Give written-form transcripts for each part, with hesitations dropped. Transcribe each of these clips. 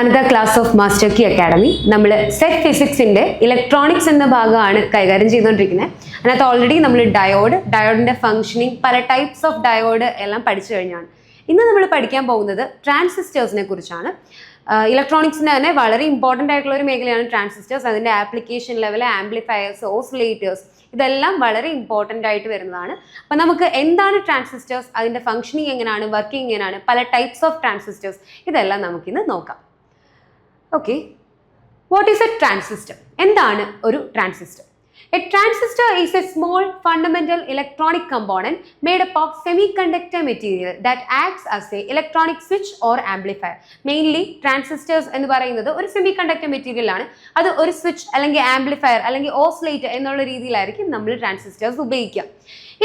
another class of Master Key Academy. നമ്മൾ set ഫിസിക്സിന്റെ electronics എന്ന ഭാഗമാണ് കൈകാര്യം ചെയ്തുകൊണ്ടിരിക്കുന്നത്. അതിനകത്ത് ഓൾറെഡി നമ്മൾ ഡയോഡിന്റെ ഫംഗ്ഷനിങ്, പല ടൈപ്സ് ഓഫ് ഡയോഡ് എല്ലാം പഠിച്ചു കഴിഞ്ഞാണ്. ഇന്ന് നമ്മൾ പഠിക്കാൻ പോകുന്നത് ട്രാൻസിസ്റ്റേഴ്സിനെ കുറിച്ചാണ്. ഇലക്ട്രോണിക്സിന് തന്നെ വളരെ ഇമ്പോർട്ടൻ്റ് ആയിട്ടുള്ള ഒരു മേഖലയാണ് ട്രാൻസിസ്റ്റേഴ്സ്. അതിൻ്റെ ആപ്ലിക്കേഷൻ ലെവൽ, ആംപ്ലിഫയേഴ്സ്, ഓസിലേറ്റേഴ്സ്, ഇതെല്ലാം വളരെ ഇമ്പോർട്ടൻ്റ് ആയിട്ട് വരുന്നതാണ്. അപ്പം നമുക്ക് എന്താണ് ട്രാൻസിസ്റ്റേഴ്സ്, അതിൻ്റെ ഫംഗ്ഷനിങ് എങ്ങനെയാണ്, വർക്കിംഗ് എങ്ങനെയാണ്, പല ടൈപ്സ് ഓഫ് ട്രാൻസിസ്റ്റേഴ്സ്, ഇതെല്ലാം നമുക്കിന്ന് നോക്കാം. Okay, what is A transistor? എന്താണ് ഒരു transistor? A transistor is a small fundamental electronic component made up of semiconductor material that acts as a electronic switch or amplifier. Mainly transistors എന്ന് പറയുന്നത് ഒരു semiconductor material ആണ്. അത് ഒരു switch അല്ലെങ്കിൽ amplifier അല്ലെങ്കിൽ ഓസിലേറ്റർ എന്നുള്ള രീതിയിലായിരിക്കും നമ്മൾ ട്രാൻസിസ്റ്റേഴ്സ് ഉപയോഗിക്കുക.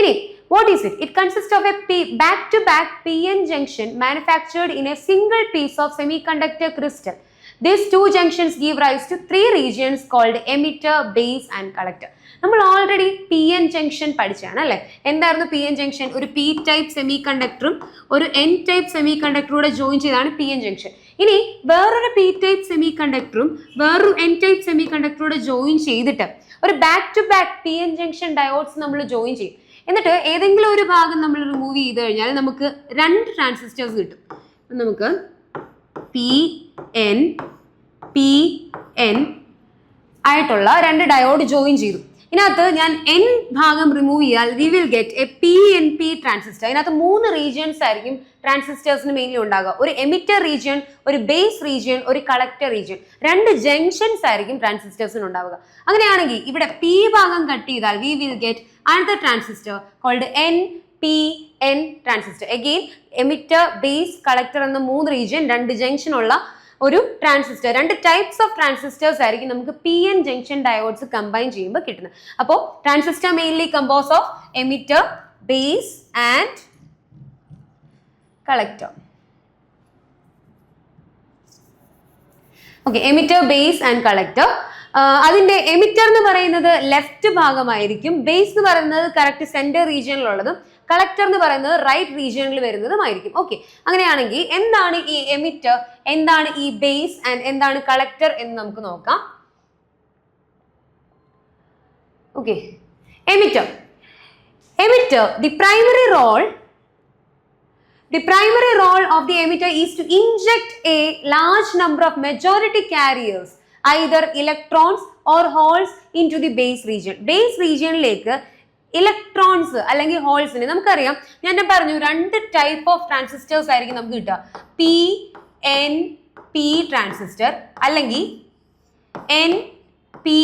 ഇനി what is it? It consists of a back-to-back PN junction manufactured in a single piece of semiconductor crystal. These two junctions give rise to three regions called emitter, base and collector. നമ്മൾ already P N junction പഠിച്ചാണ് അല്ലേ? എന്തായിരുന്നു P N junction? ഒരു P type semi കണ്ടക്ടറും ഒരു N type semi കണ്ടക്ടറൂടെ join ചെയ്താണ് P N junction. ഇനി വേറൊരു പി ടൈപ്പ് സെമി കണ്ടക്ടറും വേറൊരു എൻ ടൈപ്പ് സെമി കണ്ടക്ടറൂടെ ജോയിൻ ചെയ്തിട്ട് ഒരു back to back P N junction diodes നമ്മൾ ജോയിൻ ചെയ്യും. എന്നിട്ട് ഏതെങ്കിലും ഒരു ഭാഗം നമ്മൾ റിമൂവ് ചെയ്ത് കഴിഞ്ഞാൽ നമുക്ക് രണ്ട് ട്രാൻസിസ്റ്റേഴ്സ് കിട്ടും. നമുക്ക് പി എൻ ആയിട്ടുള്ള രണ്ട് ഡയോഡ് ജോയിൻ ചെയ്തു. ഇതിനകത്ത് ഞാൻ എൻ ഭാഗം റിമൂവ് ചെയ്താൽ we will get a P N P transistor. ഇതിനകത്ത് മൂന്ന് റീജിയൻസ് ആയിരിക്കും ട്രാൻസിസ്റ്റേഴ്സിന് മെയിൻലി ഉണ്ടാകുക. ഒരു എമിറ്റർ റീജിയൻ, ഒരു ബേസ് റീജിയൻ, ഒരു കളക്ടർ റീജിയൻ. രണ്ട് ജംഗ്ഷൻസ് ആയിരിക്കും ട്രാൻസിസ്റ്റേഴ്സിന് ഉണ്ടാവുക. അങ്ങനെയാണെങ്കിൽ ഇവിടെ പി ഭാഗം കട്ട് ചെയ്താൽ we will get another transistor called N P N transistor. Again emitter, base, collector എന്ന മൂന്ന് റീജിയൻ, രണ്ട് ജംഗ്ഷൻ ഉള്ള ഒരു ട്രാൻസിസ്റ്റർ. രണ്ട് ടൈപ്സ് ഓഫ് ട്രാൻസിസ്റ്റേഴ്സ് ആയിരിക്കും നമുക്ക് P N junction diodes combine ചെയ്യുമ്പോൾ കിട്ടുന്നത്. അപ്പോൾ transistor mainly compose of emitter, base and collector. Okay, emitter, base and collector. അതിന്റെ എമിറ്റർ എന്ന് പറയുന്നത് ലെഫ്റ്റ് ഭാഗമായിരിക്കും, ബേസ് എന്ന് പറയുന്നത് കറക്റ്റ് സെന്റർ റീജിയനിലുള്ളതും, കളക്ടർ എന്ന് പറയുന്നത് റൈറ്റ് റീജിയനിൽ വരുന്നതുമായിരിക്കും. ഓക്കെ, അങ്ങനെയാണെങ്കിൽ എന്താണ് ഈ എമിറ്റർ, എന്താണ് ഈ ബേസ് ആൻഡ് എന്താണ് കളക്ടർ എന്ന് നമുക്ക് നോക്കാം. Okay, emitter. The primary role of the emitter is to inject a large number of majority carriers, either electrons or holes, into the base region. Base regionിലേക്ക് ഇലക്ട്രോൺസ് അല്ലെങ്കിൽ ഹോൾസിന് നമുക്കറിയാം, ഞാൻ പറഞ്ഞു രണ്ട് ടൈപ്പ് ഓഫ് ട്രാൻസിസ്റ്റേഴ്സ് ആയിരിക്കും നമുക്ക് കിട്ടുക. പി എൻ പി ട്രാൻസിസ്റ്റർ അല്ലെങ്കിൽ N P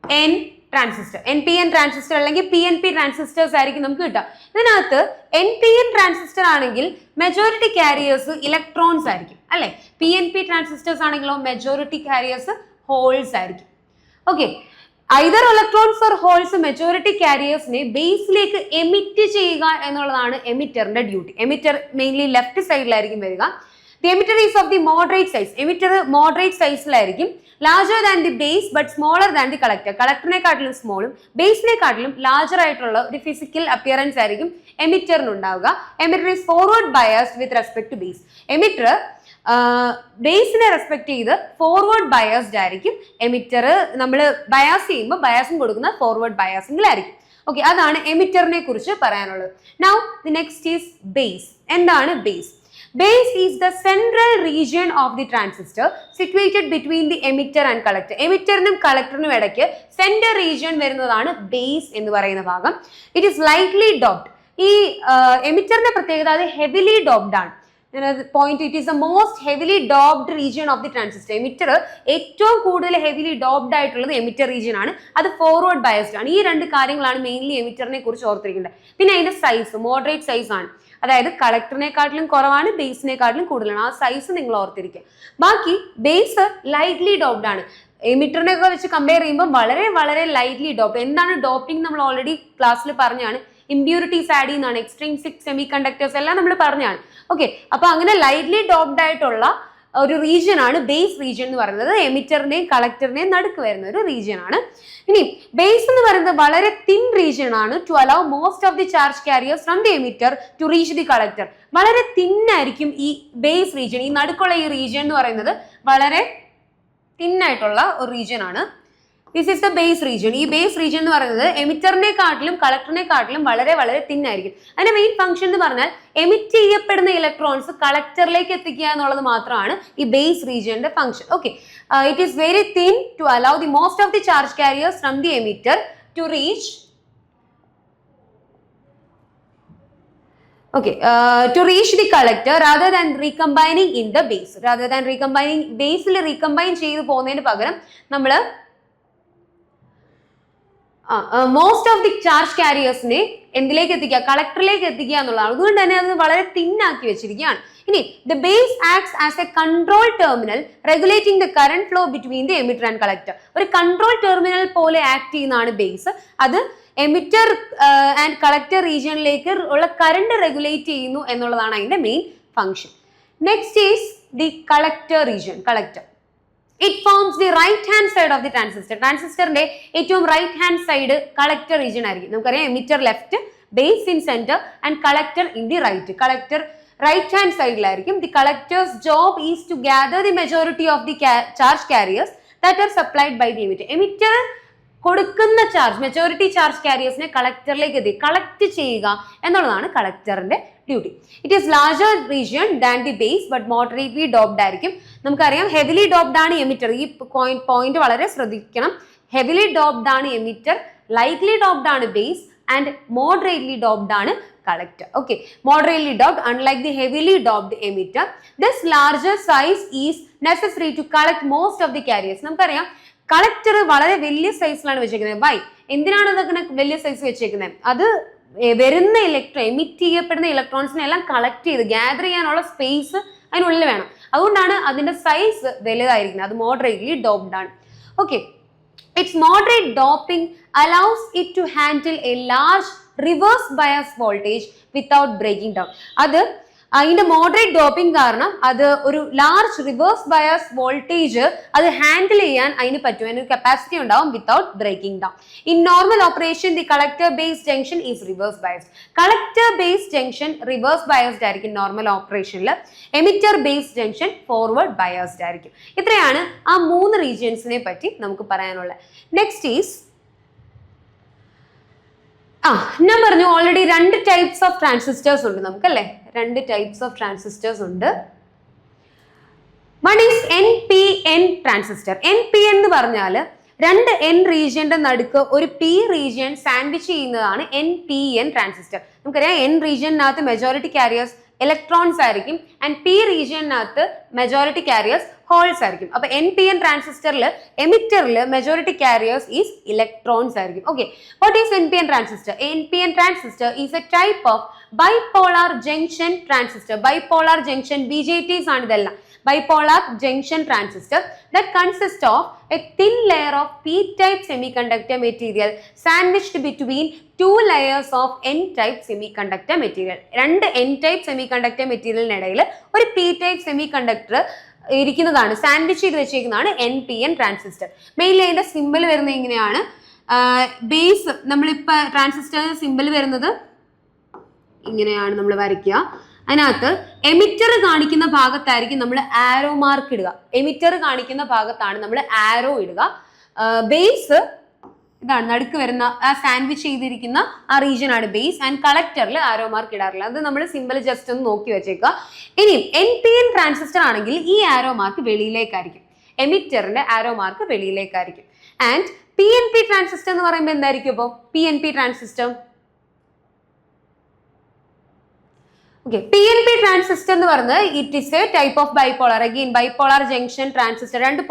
N transistor. N P N transistor അല്ലെങ്കിൽ പി എൻ പി ട്രാൻസിസ്റ്റേഴ്സ് ആയിരിക്കും നമുക്ക് കിട്ടുക. ഇതിനകത്ത് എൻ പി എൻ ട്രാൻസിസ്റ്റർ ആണെങ്കിൽ മെജോറിറ്റി കാരിയേഴ്സ് ഇലക്ട്രോൺസ് ആയിരിക്കും അല്ലെ. പി എൻ പി ട്രാൻസിസ്റ്റേഴ്സ് ആണെങ്കിലോ മെജോറിറ്റി കാരിയേഴ്സ് ഹോൾസ് ആയിരിക്കും. Okay, either electrons or holes majority കാരിയേഴ്സിനെ ബേസിലേക്ക് എമിറ്റ് ചെയ്യുക എന്നുള്ളതാണ് എമിറ്ററിന്റെ ഡ്യൂട്ടി. എമിറ്റർ മെയിൻലി ലെഫ്റ്റ് സൈഡിലായിരിക്കും വരിക. The emitter is of the moderate size. Emitter moderate സൈസിലായിരിക്കും, larger than the base but smaller than the collector. കളക്ടറിനെക്കാട്ടിലും സ്മോളും ബേസിനെക്കാട്ടിലും ലാർജർ ആയിട്ടുള്ള ഒരു ഫിസിക്കൽ അപ്പിയറൻസ് ആയിരിക്കും എമിറ്ററിന് ഉണ്ടാവുക. Emitter is forward biased with respect to base. Emitter ബേസിനെ റെസ്പെക്ട് ചെയ്ത് ഫോർവേഡ് ബയസ്ഡ് ആയിരിക്കും. എമിറ്റർ നമ്മൾ ബയാസ് ചെയ്യുമ്പോൾ ബയാസും കൊടുക്കുന്ന ഫോർവേഡ് ബയാസിംഗിലായിരിക്കും. ഓക്കെ, അതാണ് എമിറ്ററിനെ കുറിച്ച് പറയാനുള്ളത്. Now the next is base. എന്താണ് base? Base is the central region of the transistor situated between the emitter and collector. എമിറ്ററിനും കളക്ടറിനും ഇടയ്ക്ക് സെന്റർ റീജിയൻ വരുന്നതാണ് ബേസ് എന്ന് പറയുന്ന ഭാഗം. It is lightly doped. ഈ എമിറ്ററിന്റെ പ്രത്യേകത അത് ഹെവിലി ഡോപ്ഡ് ആണ്. Point, it is the most heavily doped region of the transistor. Emitter ഏറ്റവും കൂടുതൽ ഹെവിലി ഡോപ്ഡ് ആയിട്ടുള്ളത് എമിറ്റർ റീജിയൻ ആണ്. അത് ഫോർവേഡ് ബയസ്ഡ് ആണ്. ഈ രണ്ട് കാര്യങ്ങളാണ് മെയിൻലി എമിറ്ററിനെ കുറിച്ച് ഓർത്തിരിക്കേണ്ടത്. പിന്നെ അതിന്റെ സൈസ് മോഡറേറ്റ് സൈസ് ആണ്. അതായത് കളക്ടറിനെക്കാട്ടിലും കുറവാണ്, ബേസിനെക്കാട്ടിലും കൂടുതലാണ്. ആ സൈസ് നിങ്ങൾ ഓർത്തിരിക്കുക. ബാക്കി ബേസ് ലൈറ്റ്ലി ഡോപ്ഡ് ആണ്. എമിറ്ററിനെ ഒക്കെ വെച്ച് കമ്പയർ ചെയ്യുമ്പോൾ വളരെ വളരെ ലൈറ്റ്ലി ഡോപ്ഡ്. എന്താണ് ഡോപ്പിംഗ് നമ്മൾ ഓൾറെഡി ക്ലാസ്സിൽ പറഞ്ഞാണ്. ഇമ്പ്യൂരിറ്റീസ് ആഡ് ചെയ്യുന്നതാണ്, എക്സ്ട്രീൻസിക് സെമി കണ്ടക്ടേഴ്സ് എല്ലാം നമ്മൾ പറഞ്ഞാണ്. ഓക്കെ, അപ്പൊ അങ്ങനെ ലൈറ്റ്ലി ഡോപ്ഡ് ആയിട്ടുള്ള ഒരു റീജിയൻ ആണ് ബേസ് റീജിയൻ എന്ന് പറയുന്നത്. എമിറ്ററിന്റെയും കളക്ടറിന്റെയും നടുക്ക് വരുന്ന ഒരു റീജിയൻ ആണ്. ഇനി ബേസ് എന്ന് പറയുന്നത് വളരെ തിൻ റീജിയൻ ആണ് to allow most of the charge carriers from the emitter to reach the collector. വളരെ തിൻ ആയിരിക്കും ഈ ബേസ് റീജിയൻ, ഈ നടുക്കുള്ള ഈ റീജിയൻ എന്ന് പറയുന്നത് വളരെ തിൻ ആയിട്ടുള്ള ഒരു റീജിയൻ ആണ്. This is the base region. ഈ ബേസ് റീജിയൻ എന്ന് പറയുന്നത് എമിറ്ററിനെക്കാട്ടിലും കളക്ടറിനെക്കാട്ടിലും വളരെ വളരെ തിൻ ആയിരിക്കും. അതിന്റെ മെയിൻ ഫംഗ്ഷൻ എന്ന് പറഞ്ഞാൽ എമിറ്റ് ചെയ്യപ്പെടുന്ന ഇലക്ട്രോൺസ് കളക്ടറിലേക്ക് എത്തിക്കുക എന്നുള്ളത് മാത്രമാണ് ഈ ബേസ് റീജിയന്റെ function. Okay, it is very thin to allow the most of the charge carriers from the emitter to reach to reach the collector rather than recombining in the base. Rather than recombining, Basil recombine ചെയ്ത് പോകുന്നതിന് പകരം നമ്മൾ most of the charge കാരിയേഴ്സിനെ എന്തിലേക്ക് എത്തിക്കുക, കളക്ടറിലേക്ക് എത്തിക്കുക എന്നുള്ളതാണ്. അതുകൊണ്ട് തന്നെ അത് വളരെ തിന്നാക്കി വെച്ചിരിക്കുകയാണ്. ഇനി the base acts as a control terminal regulating the current flow between the emitter and collector. ഒരു കൺട്രോൾ ടെർമിനൽ പോലെ ആക്ട് ചെയ്യുന്നതാണ് ബേസ്. അത് എമിറ്റർ ആൻഡ് കളക്ടർ റീജിയനിലേക്ക് ഉള്ള കറന്റ് റെഗുലേറ്റ് ചെയ്യുന്നു എന്നുള്ളതാണ് അതിന്റെ main function. Next is the collector region. Collector it forms the right hand side of the transistor. ട്രാൻസിസ്റ്ററിന്റെ ഏറ്റവും right hand side collector region ആയിരിക്കും. നമുക്കറിയാം emitter left, base in centre and collector in the right. Collector right hand സൈഡിലായിരിക്കും. The collector's job is to gather the majority of the charge carriers that are supplied by the emitter. Emitter കൊടുക്കുന്ന charge, majority charge കാരിയേഴ്സിനെ കളക്ടറിലേക്ക് എത്തി collect ചെയ്യുക എന്നുള്ളതാണ് കളക്ടറിന്റെ ഡ്യൂട്ടി. It is larger region than the base but moderately doped ആയിരിക്കും. നമുക്കറിയാം ഹെവിലി ഡോപ്ഡ് ആണ് എമിറ്റർ. ഈ പോയിന്റ് വളരെ ശ്രദ്ധിക്കണം. ഹെവിലി ഡോപ്ഡ് ആണ് എമിറ്റർ, ലൈറ്റ്ലി ഡോപ്ഡ് ആണ് ബേസ് ആൻഡ് മോഡറേറ്റ്ലി ഡോപ്ഡ് ആണ് collector. Okay, moderately doped unlike the heavily doped emitter. This larger size is necessary to collect most of the carriers. നമുക്കറിയാം collector വളരെ വലിയ സൈസിലാണ് വെച്ചേക്കുന്നത്. ബൈ എന്തിനാണ് ഇതൊക്കെ വലിയ സൈസ് വെച്ചേക്കുന്നത്? അത് വരുന്ന എമിറ്റ് ചെയ്യപ്പെടുന്ന ഇലക്ട്രോൺസിനെ എല്ലാം കളക്ട് ചെയ്ത് ഗ്യാദർ ചെയ്യാനുള്ള സ്പേസ് അതിനുള്ളിൽ വേണം. അതുകൊണ്ടാണ് അതിന്റെ സൈസ് വലുതായിരിക്കുന്നത്. അത് മോഡറേറ്റ്ലി ഡോപ്ഡ് ആണ്. Okay, it's moderate doping allows it to handle a large reverse bias voltage without breaking down. അത് അതിന്റെ മോഡറേറ്റ് ഡോപ്പിംഗ് കാരണം അത് ഒരു ലാർജ് റിവേഴ്സ് ബയസ് വോൾട്ടേജ് അത് ഹാൻഡിൽ ചെയ്യാൻ അതിന് പറ്റും. അതിനൊരു കപ്പാസിറ്റി ഉണ്ടാവും without breaking down. In normal operation the collector base junction is reverse biased. Collector base junction reverse biased ആയിരിക്കും നോർമൽ ഓപ്പറേഷനിൽ. Emitter base junction forward biased ആയിരിക്കും. ഇത്രയാണ് ആ മൂന്ന് റീജിയൻസിനെ പറ്റി നമുക്ക് പറയാനുള്ളത്. നെക്സ്റ്റ് ഈസ് ഞാൻ പറഞ്ഞു ഓൾറെഡി രണ്ട് ടൈപ്സ് ഓഫ് ട്രാൻസിസ്റ്റേഴ്സ് ഉണ്ട് നമുക്കല്ലേ. രണ്ട് ടൈപ്സ് ഓഫ് ട്രാൻസിസ്റ്റേഴ്സ് ഉണ്ട്. One is NPN transistor. NPN എന്ന് പറഞ്ഞാൽ രണ്ട് N റീജിയന്റെ നടുക്ക് ഒരു P റീജിയൻ സാൻഡ്വിച്ച് ചെയ്യുന്നതാണ് NPN ട്രാൻസിസ്റ്റർ. നമുക്കറിയാം N റീജിയനകത്ത് മെജോറിറ്റി കാരിയേഴ്സ് ഇലക്ട്രോൺസ് ആയിരിക്കും ആൻഡ് P റീജിയനകത്ത് മെജോറിറ്റി കാരിയേഴ്സ് ഹോൾസ് ആയിരിക്കും. അപ്പൊ NPN ട്രാൻസിസ്റ്ററിൽ എമിറ്ററിൽ മെജോറിറ്റി കാരിയേഴ്സ് ഈസ് ഇലക്ട്രോൺസ് ആയിരിക്കും. Okay, what is NPN transistor? NPN transistor is a type of bipolar junction transistor. Bipolar junction BJTs ആണ് ഇതെല്ലാം. Bipolar junction transistor that consists of a thin layer of p-type semiconductor material sandwiched between two layers of n-type semiconductor material. രണ്ട് n-type semiconductor materialനിടയിൽ ഒരു p-type semiconductor ഇരിക്കുന്നതാണ്, sandwich ചെയ്ത് വെച്ചേക്കുന്നതാണ് NPN transistor. Mainly അതിന്റെ simple വരുന്നത് ഇങ്ങനെയാണ്. Base നമ്മളിപ്പോൾ transistor simple വരുന്നത് ഇങ്ങനെയാണ് നമ്മൾ വരയ്ക്കുക. അതിനകത്ത് എമിറ്റർ കാണിക്കുന്ന ഭാഗത്തായിരിക്കും നമ്മൾ ആരോ മാർക്ക് ഇടുക. എമിറ്റർ കാണിക്കുന്ന ഭാഗത്താണ് നമ്മൾ ആരോ ഇടുക. ബേസ് ഇതാണ് നടുക്ക് വരുന്ന ആ സാൻഡ്വിച്ച് ചെയ്തിരിക്കുന്ന ആ റീജിയൻ ആണ് ബേസ്. ആൻഡ് കളക്ടറിൽ ആരോ മാർക്ക് ഇടാറില്ല. അത് നമ്മൾ സിമ്പിൾ ജസ്റ്റ് ഒന്ന് നോക്കി വെച്ചേക്കുക. ഇനിയും NPN ട്രാൻസിസ്റ്റർ ആണെങ്കിൽ ഈ ആരോ മാർക്ക് വെളിയിലേക്കായിരിക്കും. എമിറ്ററിന്റെ ആരോ മാർക്ക് വെളിയിലേക്കായിരിക്കും. ആൻഡ് PNP ട്രാൻസിസ്റ്റർ എന്ന് പറയുമ്പോൾ എന്തായിരിക്കും? ഇപ്പോൾ PNP ട്രാൻസിസ്റ്റർ PNP ട്രാൻസിസ്റ്റർ എന്ന് പറയുന്നത് it is A type of bipolar. Again bipolar junction transistor. രണ്ട്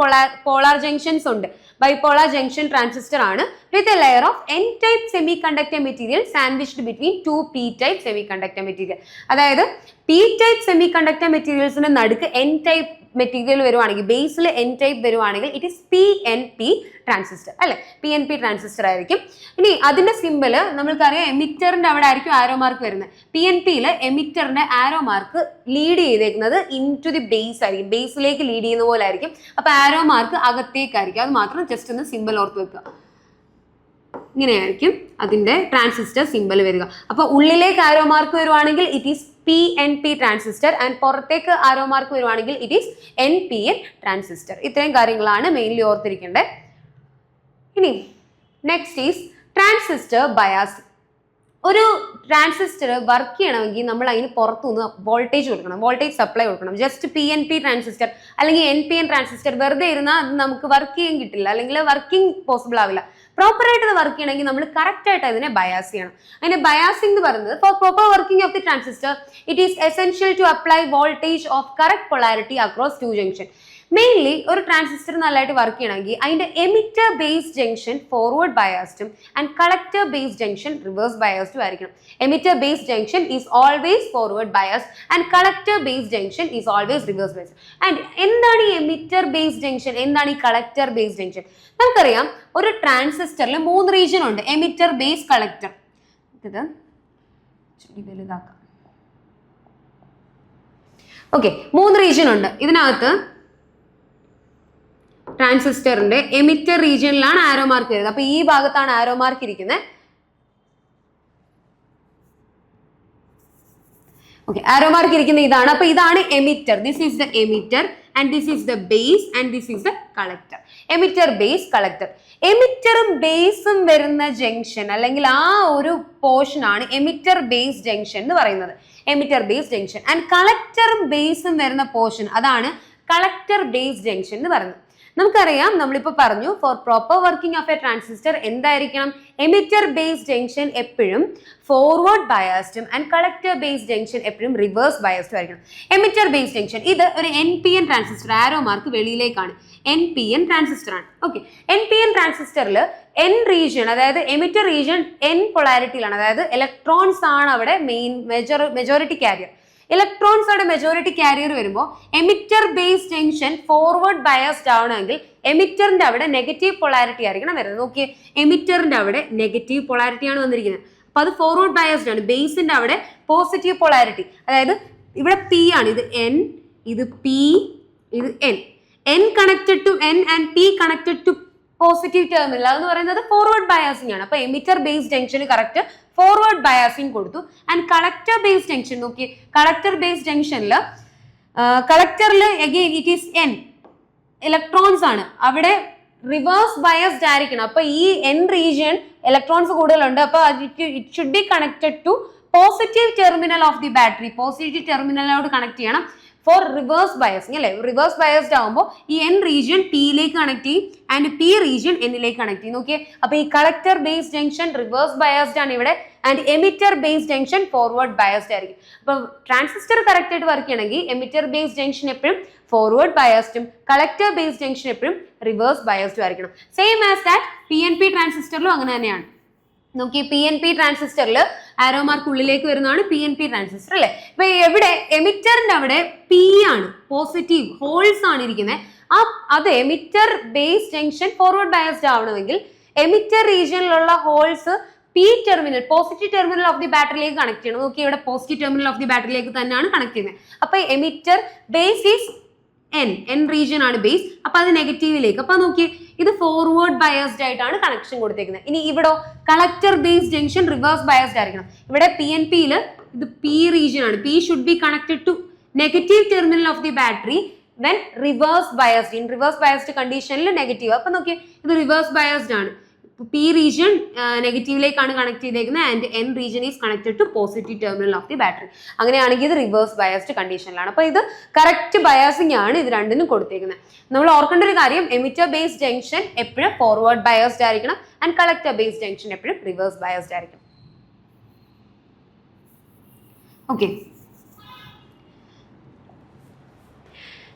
പോളാർ ജംഗ്ഷൻസ് ഉണ്ട്. ബൈപോളാർ ജംഗ്ഷൻ ട്രാൻസിസ്റ്റർ ആണ് with a layer of N type semi conductor material sandwiched between two P type semi conductor material. അതായത് P type semi conductor മെറ്റീരിയൽസിന്റെ നടുക്ക് N type material വരുവാണെങ്കിൽ, ബേസിൽ N type വരുവാണെങ്കിൽ it is PNP transistor അല്ലെ, PNP transistor ആയിരിക്കും. ഇനി അതിന്റെ simple നമ്മൾക്കറിയാം, എമിറ്ററിന്റെ അവിടെ ആയിരിക്കും ആരോ മാർക്ക് വരുന്നത്. PNPയിൽ എമിറ്ററിന്റെ ആരോ മാർക്ക് ലീഡ് ചെയ്തേക്കുന്നത് ഇൻ ടു ദി ബേസ് ആയിരിക്കും, ബേസിലേക്ക് ലീഡ് ചെയ്യുന്ന പോലെ ആയിരിക്കും. അപ്പൊ ആരോ മാർക്ക് അകത്തേക്കായിരിക്കും. അത് മാത്രം ജസ്റ്റ് ഒന്ന് സിമ്പിൾ ഓർത്ത് വെക്കുക. ഇങ്ങനെയായിരിക്കും അതിന്റെ ട്രാൻസിസ്റ്റർ സിമ്പിൾ വരിക. അപ്പൊ ഉള്ളിലേക്ക് ആരോ മാർക്ക് വരുവാണെങ്കിൽ it is PNP transistor and പുറത്തേക്ക് ആരോ മാർക്ക് വരുവാണെങ്കിൽ ഇറ്റ് ഈസ് NPN ട്രാൻസിസ്റ്റർ. ഇത്രയും കാര്യങ്ങളാണ് മെയിൻലി ഓർത്തിരിക്കേണ്ടത്. ഇനി നെക്സ്റ്റ് ഈസ് ട്രാൻസിസ്റ്റർ ബയാസ്. ഒരു ട്രാൻസിസ്റ്റർ വർക്ക് ചെയ്യണമെങ്കിൽ നമ്മൾ അതിന് പുറത്തുനിന്ന് വോൾട്ടേജ് കൊടുക്കണം, വോൾട്ടേജ് സപ്ലൈ കൊടുക്കണം. ജസ്റ്റ് PNP ട്രാൻസിസ്റ്റർ അല്ലെങ്കിൽ NPN ട്രാൻസിസ്റ്റർ വെറുതെ ഇരുന്നാൽ അത് നമുക്ക് വർക്ക് ചെയ്യാൻ കിട്ടില്ല, അല്ലെങ്കിൽ വർക്കിംഗ് പോസിബിൾ ആവില്ല. പ്രോപ്പർ ആയിട്ട് അത് വർക്ക് ചെയ്യണമെങ്കിൽ നമ്മൾ കറക്റ്റ് ആയിട്ട് അതിനെ ബയാസ് ചെയ്യണം. അതിന്റെ ബയാസിംഗ് എന്ന് പറയുന്നത് for proper working of the transistor it is essential to apply voltage of correct polarity across two junction. Mainly ഒരു ട്രാൻസിസ്റ്റർ നല്ലതായിട്ട് വർക്ക് ചെയ്യണമെങ്കിൽ അതിന്റെ എമിറ്റർ ബേസ് ജംഗ്ഷൻ ഫോർവേഡ് ബയാസ്ഡും and collector base junction reverse ബയാസ്ഡും ആയിരിക്കണം. Emitter base junction is always forward biased and collector base junction is always reverse biased. And എന്താണ് ഈ emitter base junction, എന്താണ് ഈ കളക്ടർ ബേസ് ജംഗ്ഷൻ? നമുക്കറിയാം ഒരു ട്രാൻസിസ്റ്ററിൽ 3 റീജിയൻ ഉണ്ട്, എമിറ്റർ ബേസ് കളക്ടർ. ഇത് വലുതാക്കാം. ഓക്കെ, 3 റീജിയൻ ഉണ്ട്. ഇതിനകത്ത് ട്രാൻസിസ്റ്ററിന്റെ എമിറ്റർ റീജിയനിലാണ് ആരോ മാർക്ക് വരുന്നത്. അപ്പൊ ഈ ഭാഗത്താണ് ആരോ മാർക്ക് ഇരിക്കുന്നത്. ഓക്കെ, ആരോ മാർക്ക് ഇരിക്കുന്ന ഇതാണ്. അപ്പൊ ഇതാണ് emitter. This is the emitter and this is the base and this is the collector. Emitter base collector. എമിറ്ററും ബേസും വരുന്ന ജംഗ്ഷൻ അല്ലെങ്കിൽ ആ ഒരു പോർഷൻ ആണ് എമിറ്റർ ബേസ് ജംഗ്ഷൻ എന്ന് പറയുന്നത്. എമിറ്റർ ബേസ് ജംഗ്ഷൻ ആൻഡ് കളക്ടറും ബേസും വരുന്ന പോർഷൻ അതാണ് കളക്ടർ ബേസ് ജംഗ്ഷൻ എന്ന് പറയുന്നത്. നമുക്കറിയാം, നമ്മളിപ്പോൾ പറഞ്ഞു for proper working of a transistor എന്തായിരിക്കണം, എമിറ്റർ ബേസ് ജംഗ്ഷൻ എപ്പോഴും ഫോർവേഡ് ബയാസ്ഡും ആൻഡ് കളക്ടർ ബേസ് ജംഗ്ഷൻ എപ്പോഴും റിവേഴ്സ് ബയാസ്ഡും ആയിരിക്കണം. എമിറ്റർ ബേസ് ജംഗ്ഷൻ ഇത് ഒരു NPN ട്രാൻസിസ്റ്റർ, ആരോ മാർക്ക് വെളിയിലേക്കാണ്, NPN ട്രാൻസിസ്റ്റർ ആണ്. ഓക്കെ, NPN ട്രാൻസിസ്റ്ററിൽ N റീജിയൻ, അതായത് എമിറ്റർ റീജിയൻ N പൊളാരിറ്റിയിലാണ്, അതായത് ഇലക്ട്രോൺസ് ആണ് അവിടെ മെജോറിറ്റി കാരിയർ. ഇലക്ട്രോൺസ് അവിടെ മെജോറിറ്റി കാരിയർ വരുമ്പോൾ emitter base junction forward biased ആവണമെങ്കിൽ എമിറ്ററിന്റെ അവിടെ നെഗറ്റീവ് പൊളാരിറ്റി ആയിരിക്കണം വരുന്നത്. നോക്കിയേ, എമിറ്ററിന്റെ അവിടെ നെഗറ്റീവ് പൊളാരിറ്റി ആണ് വന്നിരിക്കുന്നത്. അപ്പൊ അത് ഫോർവേഡ് ബയാസ്ഡ് ആണ്. ബേസിന്റെ അവിടെ പോസിറ്റീവ് പൊളാരിറ്റി, അതായത് ഇവിടെ P ആണ്, ഇത് N, ഇത് P, ഇത് N. N connected to N and P connected to positive terminal എന്ന് പറയുന്നത് ഫോർവേഡ് ബയാസിംഗ് ആണ്. അപ്പൊ എമിറ്റർ ബേസ് ജംഗ്ഷന് കറക്റ്റ് ഫോർവേഡ് ബയാസിംഗ് കൊടുത്തു. ആൻഡ് കളക്ടർ ബേസ് ജംഗ്ഷൻ നോക്കി, കളക്ടർ ബേസ് ജംഗ്ഷനിൽ കളക്ടറിൽ again it is N, electrons ആണ്, അവിടെ റിവേഴ്സ് ബയസ്ഡ് ആയിരിക്കണം. അപ്പൊ ഈ N റീജിയൻ ഇലക്ട്രോൺസ് കൂടുതലുണ്ട്. അപ്പൊ it should be connected to positive terminal of the battery. Positive ടെർമിനലോട് കണക്ട് ചെയ്യണം ഫോർ റിവേഴ്സ് ബയസിങ് അല്ലെ. റിവേഴ്സ് ബയസ്ഡ് ആകുമ്പോൾ ഈ N റീജിയൻ Pയിലേക്ക് കണക്ട് ചെയ്യും ആൻഡ് P റീജിയൻ Nയിലേക്ക് കണക്ട് ചെയ്യും. നോക്കിയേ, അപ്പൊ ഈ collector base junction reverse biased ആണ് ഇവിടെ and emitter base junction forward biased ആയിരിക്കും. അപ്പൊ ട്രാൻസിസ്റ്റർ കറക്റ്റ് ആയിട്ട് വർക്ക് ചെയ്യണമെങ്കിൽ എമിറ്റർ ബേസ് ജംഗ്ഷൻ എപ്പോഴും ഫോർവേഡ് ബയസ്ഡും കളക്ടർ ബേസ് ജംഗ്ഷൻ എപ്പോഴും റിവേഴ്സ് ബയസ്ഡും ആയിരിക്കണം. സെയിം ആസ് ദാറ്റ് PNP ട്രാൻസിസ്റ്ററിലും അങ്ങനെ തന്നെയാണ്. നോക്കി, PNP ട്രാൻസിസ്റ്ററിൽ ആരോ മാർക്ക് ഉള്ളിലേക്ക് വരുന്നതാണ് PNP ട്രാൻസിസ്റ്റർ അല്ലെ. ഇപ്പൊ എവിടെ എമിറ്ററിന്റെ അവിടെ P ആണ്, പോസിറ്റീവ് ഹോൾസ് ആണ് ഇരിക്കുന്നത്. അത് emitter base junction forward biased ആവണമെങ്കിൽ എമിറ്റർ റീജിയനിലുള്ള holes P terminal, positive terminal of the ബാറ്ററിയിലേക്ക് കണക്ട് ചെയ്യണം. നോക്കി, ഇവിടെ പോസിറ്റീവ് ടെർമിനൽ ഓഫ് ദി ബാറ്ററിയിലേക്ക് തന്നെയാണ് കണക്ട് ചെയ്യുന്നത്. അപ്പൊ emitter base is N region ആണ് ബേസ്. അപ്പൊ അത് നെഗറ്റീവിലേക്ക്. അപ്പൊ നോക്കി, ഇത് ഫോർവേഡ് ബയസ്ഡ് ആയിട്ടാണ് കണക്ഷൻ കൊടുത്തേക്കുന്നത്. ഇനി ഇവിടെ collector base junction reverse biased ആയിരിക്കണം. ഇവിടെ PNPയിൽ ഇത് P റീജിയൻ ആണ്. P should be connected to negative terminal of the battery when reverse biased. In reverse biased കണ്ടീഷനിൽ നെഗറ്റീവ്. അപ്പൊ നോക്കി, ഇത് റിവേഴ്സ് ബയസ്ഡ് ആണ്. P റീജിയൻ നെഗറ്റീവിലേക്കാണ് കണക്ട് ചെയ്തേക്കുന്നത് and N region is connected to positive terminal of the battery. അങ്ങനെയാണെങ്കിൽ ഇത് reverse biased കണ്ടീഷനിലാണ്. അപ്പൊ ഇത് കറക്റ്റ് ബയാസിംഗ് ആണ് ഇത് രണ്ടിനും കൊടുത്തേക്കുന്നത്. നമ്മൾ ഓർക്കേണ്ട ഒരു കാര്യം, എമിറ്റർ ബേസ് ജംഗ്ഷൻ എപ്പോഴും ഫോർവേഡ് ബയസ്ഡ് ആയിരിക്കണം ആൻഡ് കളക്ടർ ബേസ് ജംഗ്ഷൻ എപ്പോഴും റിവേഴ്സ് ബയസ്ഡ് ആയിരിക്കണം. Okay,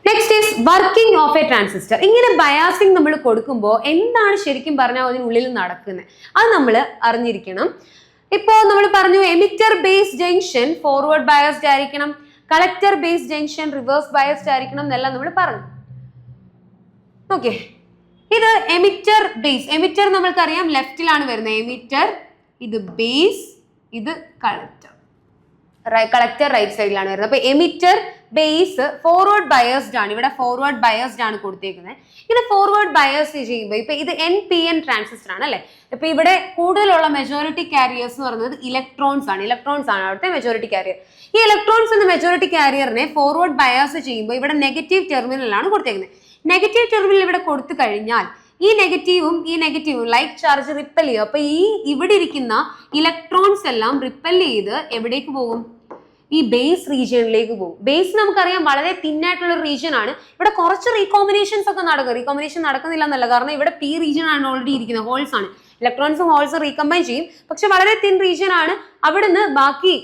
next is working of a transistor. ഇങ്ങനെ ബയാസിംഗ് നമ്മൾ കൊടുക്കുമ്പോൾ എന്താണ് ശരിക്കും പറഞ്ഞാൽ അതിനുള്ളിൽ നടക്കുന്നത് അത് നമ്മൾ അറിഞ്ഞിരിക്കണം. ഇപ്പോൾ നമ്മൾ പറഞ്ഞു emitter base junction forward biased ആയിരിക്കണം, collector base junction reverse biased ആയിരിക്കണം എന്നെല്ലാം നമ്മൾ പറഞ്ഞു. ഓക്കെ, ഇത് എമിറ്റർ ബേസ്. എമിറ്റർ നമ്മൾക്കറിയാം ലെഫ്റ്റിലാണ് വരുന്നത്. എമിറ്റർ, ഇത് ബേസ്, ഇത് കളക്ടർ. കളക്ടർ റൈറ്റ് സൈഡിലാണ് വരുന്നത്. അപ്പൊ എമിറ്റർ ബേസ് ഫോർവേഡ് ബയസ്ഡ് ആണ്. ഇവിടെ ഫോർവേഡ് ബയസ്ഡ് ആണ് കൊടുത്തേക്കുന്നത്. ഇത് ഫോർവേഡ് ബയസ് ചെയ്യുമ്പോൾ ഇപ്പൊ ഇത് NPN ട്രാൻസിസ്റ്റർ ആണ് അല്ലെ. ഇപ്പൊ ഇവിടെ കൂടുതലുള്ള മെജോറിറ്റി കാരിയേഴ്സ് എന്ന് പറയുന്നത് ഇലക്ട്രോൺസ് ആണ്. ഇലക്ട്രോൺസ് ആണ് അവിടുത്തെ മെജോറിറ്റി കാരിയർ. ഈ ഇലക്ട്രോൺസ് എന്ന മെജോറിറ്റി കാരിയറിനെ ഫോർവേഡ് ബയസ് ചെയ്യുമ്പോൾ ഇവിടെ നെഗറ്റീവ് ടെർമിനലാണ് കൊടുത്തേക്കുന്നത്. നെഗറ്റീവ് ടെർമിനൽ ഇവിടെ കൊടുത്തു കഴിഞ്ഞാൽ ഈ നെഗറ്റീവും ലൈക്ക് ചാർജ് റിപ്പൽ ചെയ്യും. അപ്പൊ ഈ ഇവിടെ ഇരിക്കുന്ന ഇലക്ട്രോൺസ് എല്ലാം റിപ്പൽ ചെയ്ത് എവിടേക്ക് പോകും? ഈ ബേസ് റീജിയനിലേക്ക് പോകും. ബേസ് നമുക്കറിയാം വളരെ തിന്നായിട്ടുള്ള ഒരു റീജിയൻ ആണ്. ഇവിടെ കുറച്ച് റീകോമ്പിനേഷൻസ് ഒക്കെ നടക്കും. റീകോമ്പിനേഷൻ നടക്കുന്നില്ല എന്നല്ല, കാരണം ഇവിടെ P റീജിയൻ ആണ് ഓൾറെഡി ഇരിക്കുന്നത്. ഹോൾസ് ആണ്, ഇലക്ട്രോൺസും ഹോൾസും റീകമ്പൈൻ ചെയ്യും. പക്ഷെ വളരെ തിൻ റീജിയൻ ആണ്. അവിടുന്ന് ബാക്കി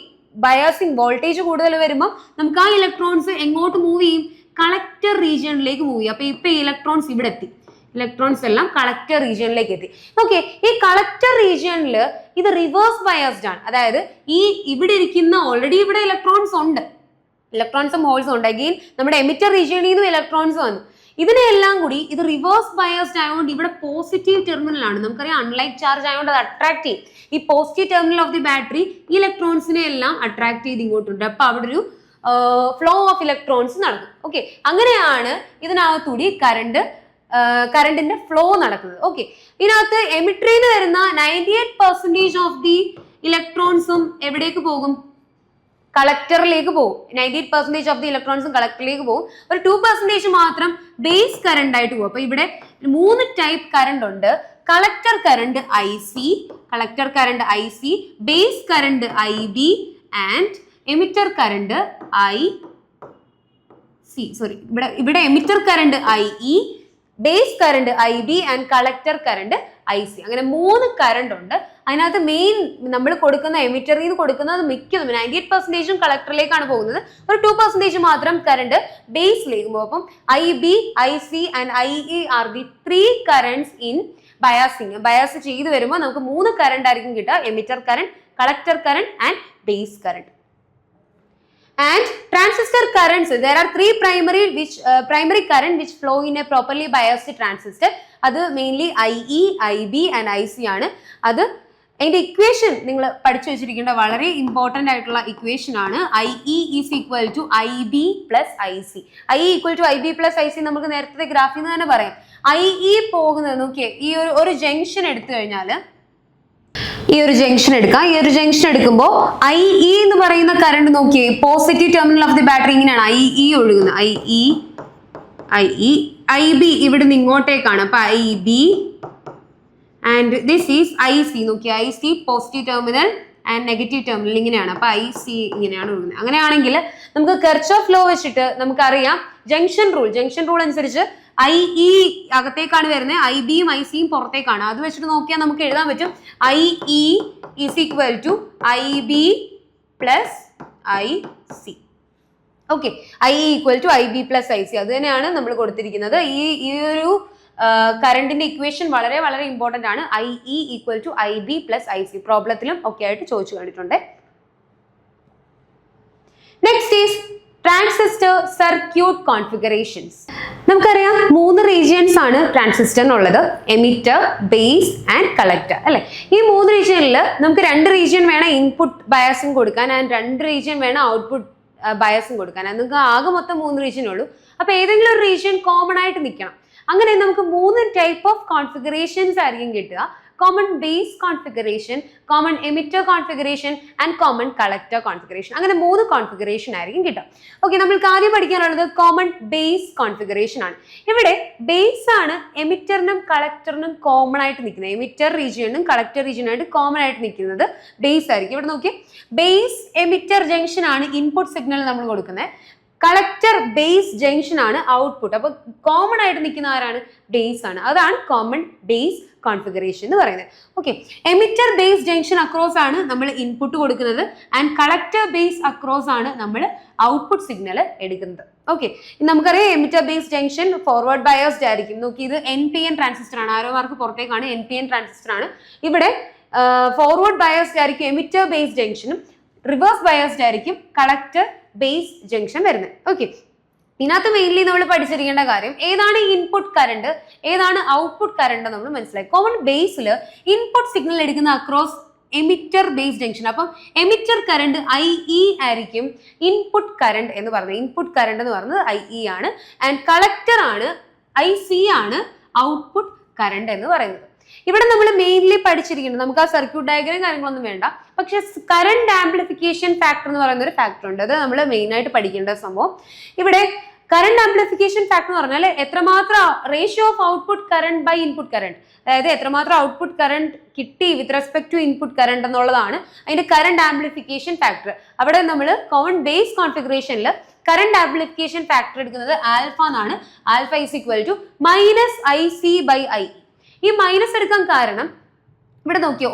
ബയാസിങ് വോൾട്ടേജ് കൂടുതൽ വരുമ്പോൾ നമുക്ക് ആ ഇലക്ട്രോൺസ് എങ്ങോട്ട് മൂവ് ചെയ്യും? കളക്ടർ റീജിയനിലേക്ക് മൂവ് ചെയ്യും. അപ്പൊ ഇപ്പൊ ഇലക്ട്രോൺസ് ഇവിടെ എത്തി. ഇലക്ട്രോൺസ് എല്ലാം കളക്ടർ റീജിയനിലേക്ക് എത്തി. ഓക്കെ, ഈ കളക്ടർ റീജിയനിൽ ഇത് റിവേഴ്സ് ബയസ്ഡ് ആണ്. അതായത് ഈ ഇവിടെ ഇരിക്കുന്ന ഓൾറെഡി ഇവിടെ ഇലക്ട്രോൺസ് ഉണ്ട്, ഇലക്ട്രോൺസും ഹോൾസും ഉണ്ട്. അഗെയിൻ നമ്മുടെ എമിറ്റർ റീജിയനിൽ നിന്നും ഇലക്ട്രോൺസ് വന്നു. ഇതിനെല്ലാം കൂടി ഇത് റിവേഴ്സ് ബയസ്ഡ് ആയതുകൊണ്ട് ഇവിടെ പോസിറ്റീവ് ടെർമിനൽ ആണ്. നമുക്കറിയാം അൺലൈക്ക് ചാർജ് ആയതുകൊണ്ട് അത് അട്രാക്ട് ചെയ്യും. ഈ positive terminal of the battery ഇലക്ട്രോൺസിനെ എല്ലാം അട്രാക്ട് ചെയ്ത് ഇങ്ങോട്ടുണ്ട്. അപ്പൊ അവിടെ ഒരു ഫ്ലോ ഓഫ് ഇലക്ട്രോൺസ് നടക്കും. ഓക്കെ, അങ്ങനെയാണ് ഇതിനകത്തൂടി കറണ്ടിന്റെ ഫ്ലോ നടക്കുന്നത്. ഓക്കെ, ഇതിനകത്ത് എമിറ്ററിൽ നിന്ന് വരുന്ന 98% ഓഫ് ദി ഇലക്ട്രോൺസും എവിടേക്ക് പോകും? കളക്ടറിലേക്ക് പോകും. 98% ഓഫ് ദി ഇലക്ട്രോൺസും കളക്ടറിലേക്ക് പോകും. ഒരു 2% മാത്രം ബേസ് കറണ്ട് ആയിട്ട് പോകും. അപ്പൊ ഇവിടെ 3 ടൈപ്പ് കറണ്ട് ഉണ്ട്. Collector current IC, base current IB and emitter current IC. ഇവിടെ emitter current IE, base current IB and collector current IC. അങ്ങനെ 3 കറണ്ട് ഉണ്ട്. അതിനകത്ത് മെയിൻ നമ്മൾ കൊടുക്കുന്ന എമിറ്ററിൽ നിന്ന് കൊടുക്കുന്നത് മിക്കതും 98% കളക്ടറിലേക്കാണ് പോകുന്നത്. ഒരു 2% മാത്രം കറണ്ട് ബേസിലേക്ക് പോകും. അപ്പം IB, IC and IE are the 3 currents in biasing. Bias ചെയ്ത് വരുമ്പോൾ നമുക്ക് 3 കറണ്ട് ആയിരിക്കും കിട്ടുക. Emitter current, collector current and base current. And transistor currents, there are 3 primary current which flow in a properly biased transistor. അത് mainly IE, IB and IC ആണ്. അത് അതിന്റെ equation നിങ്ങൾ പഠിച്ചു വെച്ചിരിക്കേണ്ട വളരെ ഇമ്പോർട്ടന്റ് ആയിട്ടുള്ള ഇക്വേഷൻ ആണ്. IE is equal to IB plus IC. IE equal to IB plus IC നമുക്ക് നേരത്തെ ഗ്രാഫിൽ നിന്ന് തന്നെ പറയാം. IE പോകുന്നത് നോക്കിയേ, ഈ ഒരു ജംഗ്ഷൻ എടുത്തു കഴിഞ്ഞാൽ ഈ ഒരു ജംഗ്ഷൻ എടുക്കാം. ഈ ഒരു ജംഗ്ഷൻ എടുക്കുമ്പോൾ IE എന്ന് പറയുന്ന കറണ്ട് നോക്കിയേ, positive terminal of the battery ഇങ്ങനെയാണ് IE ഒഴുകുന്നത്. IB ഇവിടുന്ന് ഇങ്ങോട്ടേക്കാണ്. അപ്പൊ IB and this is IC. നോക്കിയേ, IC positive terminal and negative terminal ഇങ്ങനെയാണ്. അപ്പൊ IC ഇങ്ങനെയാണ് ഒഴുകുന്നത്. അങ്ങനെയാണെങ്കിൽ നമുക്ക് കിർച്ചോഫ് ലോ വെച്ചിട്ട് നമുക്കറിയാം ജംഗ്ഷൻ റൂൾ അനുസരിച്ച് IE അകത്തേക്കാണ് വരുന്നത്, IBയും ICയും പുറത്തേക്കാണ്. അത് വെച്ചിട്ട് നോക്കിയാൽ നമുക്ക് എഴുതാൻ പറ്റും IE is equal to IB plus IC. Okay, IE equal to IB plus IC. അത് തന്നെയാണ് നമ്മൾ കൊടുത്തിരിക്കുന്നത്. ഈ ഒരു കറണ്ടിന്റെ ഇക്വേഷൻ വളരെ വളരെ ഇമ്പോർട്ടന്റ് ആണ്. IE equal to IB plus IC പ്രോബ്ലത്തിലും ഒക്കെ ആയിട്ട് ചോദിച്ചു കണ്ടിട്ടുണ്ട്. Next is transistor circuit configurations. നമുക്കറിയാം 3 റീജിയൻസ് ആണ് ട്രാൻസിസ്റ്ററിനുള്ളത്, എമിറ്റർ, ബേസ് ആൻഡ് കളക്ടർ അല്ലെ. ഈ 3 റീജിയനിൽ നമുക്ക് 2 റീജിയൻ വേണം ഇൻപുട്ട് ബയാസിങ് കൊടുക്കാൻ ആൻഡ് 2 റീജിയൻ വേണം ഔട്ട്പുട്ട് ബയാസിങ് കൊടുക്കാൻ. നിങ്ങൾക്ക് ആകെ മൊത്തം 3 റീജിയൻ ഉള്ളൂ. അപ്പൊ ഏതെങ്കിലും ഒരു റീജിയൻ കോമൺ ആയിട്ട് നിൽക്കണം. അങ്ങനെ നമുക്ക് 3 ടൈപ്പ് ഓഫ് കോൺഫിഗറേഷൻസ് ആയിരിക്കും കിട്ടുക. Common base configuration, common emitter configuration and common collector configuration. അങ്ങനെ 3 കോൺഫിഗറേഷൻ ആയിരിക്കും കിട്ടുക. ഓക്കെ, നമ്മൾക്ക് ആദ്യം പഠിക്കാനുള്ളത് കോമൺ ബേസ് കോൺഫിഗറേഷൻ ആണ്. ഇവിടെ ബേസ് ആണ് എമിറ്ററിനും കളക്ടറിനും കോമൺ ആയിട്ട് നിൽക്കുന്നത്. എമിറ്റർ റീജിയനും കളക്ടർ റീജിയനായിട്ട് കോമൺ ആയിട്ട് നിൽക്കുന്നത് ബേസ് ആയിരിക്കും. ഇവിടെ നോക്കിയേ, ബേസ് എമിറ്റർ ജംഗ്ഷൻ ആണ് ഇൻപുട്ട് സിഗ്നൽ നമ്മൾ കൊടുക്കുന്നത്. കളക്ടർ ബേസ് ജംഗ്ഷൻ ആണ് ഔട്ട്പുട്ട്. അപ്പൊ കോമൺ ആയിട്ട് നിൽക്കുന്ന ആരാണ്? ബേസ് ആണ്. അതാണ് കോമൺ ബേസ് കോൺഫിഗറേഷൻ എന്ന് പറയുന്നത്. Okay, emitter base junction across ആണ് നമ്മൾ ഇൻപുട്ട് കൊടുക്കുന്നത് ആൻഡ് കളക്ടർ ബേസ് അക്രോസ് ആണ് നമ്മൾ ഔട്ട്പുട്ട് സിഗ്നൽ എടുക്കുന്നത്. ഓക്കെ, നമുക്കറിയാം emitter base junction forward biased ആയിരിക്കും. നോക്കി, ഇത് NPN ട്രാൻസിസ്റ്റർ ആണ്. ആരോ മാർക്ക് പുറത്തേക്കാണ്, NPN ട്രാൻസിസ്റ്റർ ആണ്. ഇവിടെ ഫോർവേഡ് ബയസ്ഡ് ആയിരിക്കും എമിറ്റർ ബേസ് ജംഗ്ഷനും, റിവേഴ്സ് ബയസ്ഡ് ആയിരിക്കും കളക്ടർ ബേസ് ജംഗ്ഷൻ വരുന്നത്. ഓക്കെ, ഇതിനകത്ത് മെയിൻലി നമ്മൾ പഠിച്ചിരിക്കേണ്ട കാര്യം ഏതാണ് ഇൻപുട്ട് കറണ്ട്, ഏതാണ് ഔട്ട്പുട്ട് കറണ്ട് നമ്മൾ മനസ്സിലായി. കോമൺ ബേസിൽ ഇൻപുട്ട് സിഗ്നൽ എടുക്കുന്ന അക്രോസ് എമിറ്റർ ബേസ് ജംഗ്ഷൻ. അപ്പം എമിറ്റർ കറണ്ട് IE ആയിരിക്കും ഇൻപുട്ട് കറണ്ട് എന്ന് പറയുന്നത്. ഇൻപുട്ട് കറണ്ട് എന്ന് പറയുന്നത് IE ആണ്. ആൻഡ് കളക്ടർ ആണ് IC ആണ് ഔട്ട്പുട്ട് കറണ്ട് എന്ന് പറയുന്നത്. ഇവിടെ നമ്മൾ മെയിൻലി പഠിച്ചിരിക്കുന്നത്, നമുക്ക് ആ സർക്യൂട്ട് ഡയഗ്രം കാര്യങ്ങളൊന്നും വേണ്ട, പക്ഷെ കറണ്ട് ആംപ്ലിഫിക്കേഷൻ ഫാക്ടർ എന്ന് പറയുന്ന ഒരു ഫാക്ടർ ഉണ്ട്. അത് നമ്മൾ മെയിൻ ആയിട്ട് പഠിക്കേണ്ട സംഭവം. ഇവിടെ കറണ്ട് ആംപ്ലിഫിക്കേഷൻ ഫാക്ടർ എന്ന് പറഞ്ഞാൽ എത്രമാത്രം ratio of output current by input current, അതായത് എത്രമാത്രം ഔട്ട്പുട്ട് കറണ്ട് കിട്ടി with respect to input current എന്നുള്ളതാണ് അതിന്റെ കറണ്ട് ആംപ്ലിഫിക്കേഷൻ ഫാക്ടർ. അവിടെ നമ്മൾ കോമൺ ബേസ് കോൺഫിഗറേഷനിൽ കറണ്ട് ആംപ്ലിഫിക്കേഷൻ ഫാക്ടർ എടുക്കുന്നത് ആൽഫ എന്നാണ്. Alpha is equal to -IC/IE. ഈ മൈനസ് എടുക്കാൻ കാരണം ഇവിടെ നോക്കിയോ,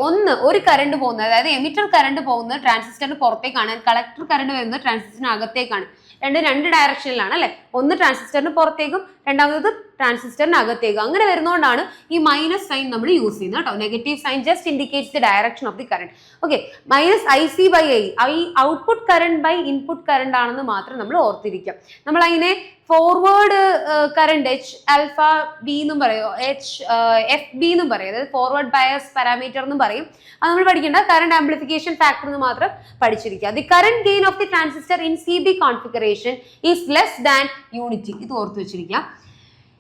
ഒരു കറണ്ട് പോകുന്നത്, അതായത് എമിറ്റർ കറണ്ട് പോകുന്നത് ട്രാൻസിസ്റ്ററിന് പുറത്തേക്കാണ്, കളക്ടർ കറണ്ട് വരുന്നത് ട്രാൻസിസ്റ്ററിന് അകത്തേക്കാണ്. രണ്ട് ഡയറക്ഷനിലാണ് അല്ലെ, ഒന്ന് ട്രാൻസിസ്റ്ററിന് പുറത്തേക്കും രണ്ടാമത് ട്രാൻസിസ്റ്ററിന് അകത്തേക്കും. അങ്ങനെ വരുന്നതുകൊണ്ടാണ് ഈ മൈനസ് സൈൻ നമ്മൾ യൂസ് ചെയ്യുന്നത് കേട്ടോ. Negative sign just indicates the direction of the current. Okay, -IC/IE output current by input current ആണെന്ന് മാത്രം നമ്മൾ ഓർത്തിരിക്കാം. നമ്മൾ അതിനെ ഫോർവേഡ് കറണ്ട് H∝B എന്നും പറയും, HFB എന്നും പറയും, അതായത് ഫോർവേഡ് ബയസ് പാരാമീറ്റർ എന്നും പറയും. അത് നമ്മൾ പഠിക്കേണ്ട കറണ്ട് ആംപ്ലിഫിക്കേഷൻ ഫാക്ടർ എന്ന് മാത്രം പഠിച്ചിരിക്കുക. The current gain of the transistor in CB configuration is less than unity. ഇത് ഓർത്ത് വെച്ചിരിക്കുക.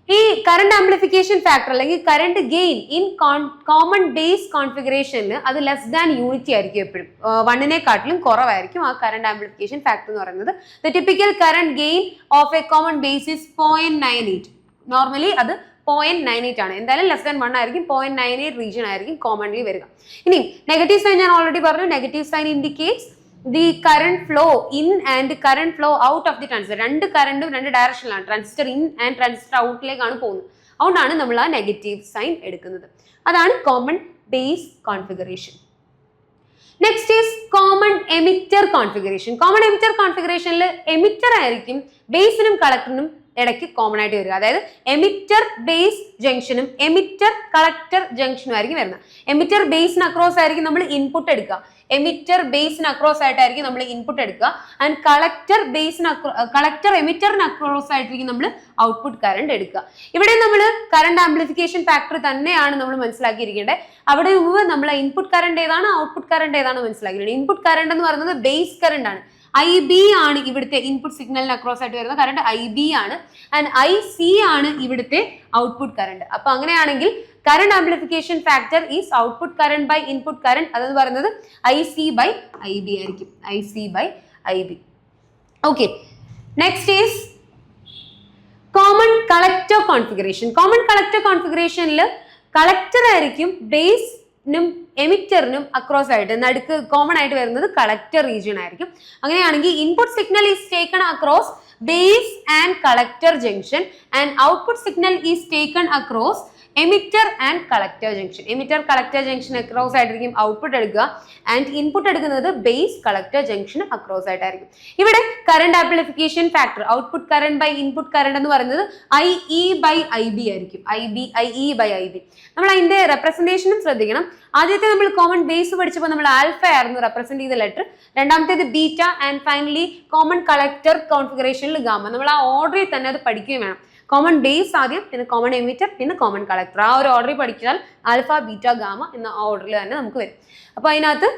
ഈ കറണ്ട് ആംപ്ലിഫിക്കേഷൻ ഫാക്ടർ അല്ലെങ്കിൽ current gain in common base കോൺഫിഗറേഷനിൽ അത് ലെസ് ദാൻ യൂണിറ്റി ആയിരിക്കും എപ്പോഴും, 1-നേക്കാട്ടിലും കുറവായിരിക്കും ആ കറണ്ട് ആംപ്ലിഫിക്കേഷൻ ഫാക്ടർ എന്ന് പറയുന്നത്. The typical current gain of A common base is 0.98. Normally അത് 0.98 ആണ്. എന്തായാലും ലെസ് ദാൻ 1 ആയിരിക്കും. 0.98 റീജിയൻ ആയിരിക്കും കോമൺലി വരിക. ഇനി നെഗറ്റീവ് സൈൻ ഞാൻ ഓൾറെഡി പറഞ്ഞു. Negative sign indicates the current flow in and current flow out of the transistor. രണ്ട് കറണ്ടും രണ്ട് ഡയറക്ഷനിലാണ്, ട്രാൻസിസ്റ്റർ ഇൻ ആൻഡ് ട്രാൻസിസ്റ്റർ ഔട്ടിലേക്കാണ് പോകുന്നത്. അതുകൊണ്ടാണ് നമ്മൾ ആ നെഗറ്റീവ് സൈൻ എടുക്കുന്നത്. അതാണ് common base configuration. Next is common emitter configuration. Common emitter കോൺഫിഗറേഷനിൽ എമിറ്റർ ആയിരിക്കും ബേസിനും കളക്ടറിനും ഇടയ്ക്ക് കോമൺ ആയിട്ട് വരിക. അതായത് എമിറ്റർ ബേസ് ജംഗ്ഷനും എമിറ്റർ കളക്ടർ ജംഗ്ഷനും ആയിരിക്കും വരുന്നത്. എമിറ്റർ ബേസിന് അക്രോസ് ആയിരിക്കും നമ്മൾ ഇൻപുട്ട് എടുക്കുക, എമിറ്റർ ബേസിന് അക്രോസ് ആയിട്ടായിരിക്കും നമ്മൾ ഇൻപുട്ട് എടുക്കുക. ആൻഡ് കളക്ടർ എമിറ്ററിന് അക്രോസ് ആയിട്ടായിരിക്കും നമ്മൾ ഔട്ട്പുട്ട് കറണ്ട് എടുക്കുക. ഇവിടെ നമ്മൾ കറണ്ട് ആംപ്ലിഫിക്കേഷൻ ഫാക്ടർ തന്നെയാണ് നമ്മൾ മനസ്സിലാക്കിയിരിക്കേണ്ടത്. അവിടെ മുമ്പ് നമ്മൾ ഇൻപുട്ട് കറണ്ട് ഏതാണ് ഔട്ട്പുട്ട് കറണ്ട് ഏതാണ് മനസ്സിലാക്കിയിട്ടുണ്ട്. ഇൻപുട്ട് കറണ്ട് എന്ന് പറയുന്നത് ബേസ് കറണ്ട് ആണ്. IB ആണ് ഇവിടുത്തെ ഇൻപുട്ട് സിഗ്നലിന് അക്രോസ് ആയിട്ട് വരുന്ന കറണ്ട് IB ആണ്. ആൻഡ് IC ആണ് ഇവിടുത്തെ ഔട്ട്പുട്ട് കറണ്ട്. അപ്പൊ അങ്ങനെയാണെങ്കിൽ current amplification factor is output current by input current. അതെന്ന് പറയുന്നത് IC/IB ആയിരിക്കും. IC/IB. Okay, next is common collector configuration. Common collector കോൺഫിഗറേഷനിൽ കളക്ടർ ആയിരിക്കും ബേസിനും എമിറ്ററിനും അക്രോസ് ആയിട്ട്, നടുക്ക് കോമൺ ആയിട്ട് വരുന്നത് കളക്ടർ റീജിയൻ ആയിരിക്കും. അങ്ങനെയാണെങ്കിൽ input signal is taken across base and collector junction and output signal is taken across emitter and collector junction. Emitter collector junction across ആയിട്ടായിരിക്കും ഔട്ട്പുട്ട് എടുക്കുക. ആൻഡ് ഇൻപുട്ട് എടുക്കുന്നത് ബേസ് കളക്ടർ ജംഗ്ഷൻ അക്രോസ് ആയിട്ടായിരിക്കും. ഇവിടെ current amplification factor output current by input current എന്ന് പറയുന്നത് IE/IB ആയിരിക്കും. IE/IB. നമ്മൾ അതിന്റെ റെപ്രസെന്റേഷനും ശ്രദ്ധിക്കണം. ആദ്യത്തെ നമ്മൾ കോമൺ ബേസ് പഠിച്ചപ്പോൾ നമ്മൾ ആൽഫ ആയിരുന്നു റെപ്രസെന്റ് ചെയ്ത ലെറ്റർ, രണ്ടാമത്തേത് beta, and finally common collector configuration gamma. നമ്മൾ ആ ഓർഡറിൽ തന്നെ അത് പഠിക്കുകയും വേണം. കോമൺ ബേസ് ആദ്യം, പിന്നെ കോമൺ എമിറ്റർ, പിന്നെ കോമൺ കളക്ടർ. ആ ഒരു ഓർഡറിൽ പഠിച്ചാൽ ആൽഫ ബീറ്റ ഗാമ എന്ന ഓർഡറിൽ തന്നെ നമുക്ക് വരും. അപ്പൊ അതിനകത്ത്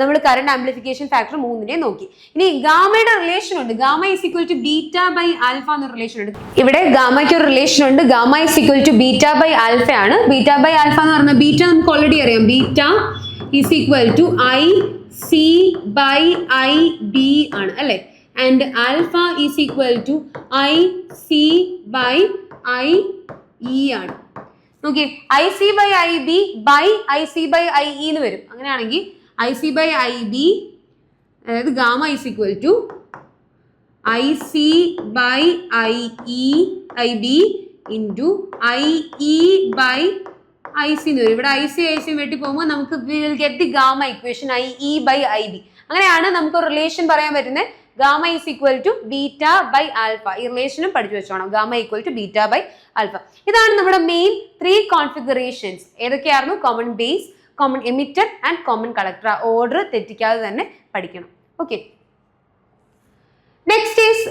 നമ്മൾ കറണ്ട് ആംപ്ലിഫിക്കേഷൻ ഫാക്ടർ 3നെ നോക്കി. ഇനി ഗാമയുടെ റിലേഷൻ ഉണ്ട്. Gamma is equal to beta by alpha എന്ന റിലേഷൻ ഉണ്ട്. ഇവിടെ ഗാമയ്ക്ക് ഒരു റിലേഷൻ ഉണ്ട്. Gamma is equal to beta by alpha ആണ്. ബീറ്റ ബൈ ആൽഫ എന്ന് പറഞ്ഞാൽ ബീറ്റ നമുക്ക് ഓൾറെഡി അറിയാം. Beta is equal to IC/IB ആണ് അല്ലെ. And alpha is equal to IC/IE ആണ്. നോക്കിയേ, IC/IB ബൈ IC/IE എന്ന് വരും. അങ്ങനെയാണെങ്കിൽ IC/IB, അതായത് gamma is equal to IC/IB into IE/IC എന്ന് വരും. ഇവിടെ IC വെട്ടി പോകുമ്പോൾ നമുക്ക് we will get the gamma equation IE/IB. അങ്ങനെയാണ് നമുക്ക് റിലേഷൻ പറയാൻ പറ്റുന്നത്. Gamma is equal to beta by alpha. ഈ റിലേഷനും പഠിച്ചു വെച്ചോണം. Gamma equal to beta by alpha. ഇതാണ് നമ്മുടെ മെയിൻ 3 കോൺഫിഗറേഷൻസ്. ഏതൊക്കെയായിരുന്നു? Common base, common emitter and common collector. Order തെറ്റിക്കാതെ തന്നെ പഠിക്കണം. Okay,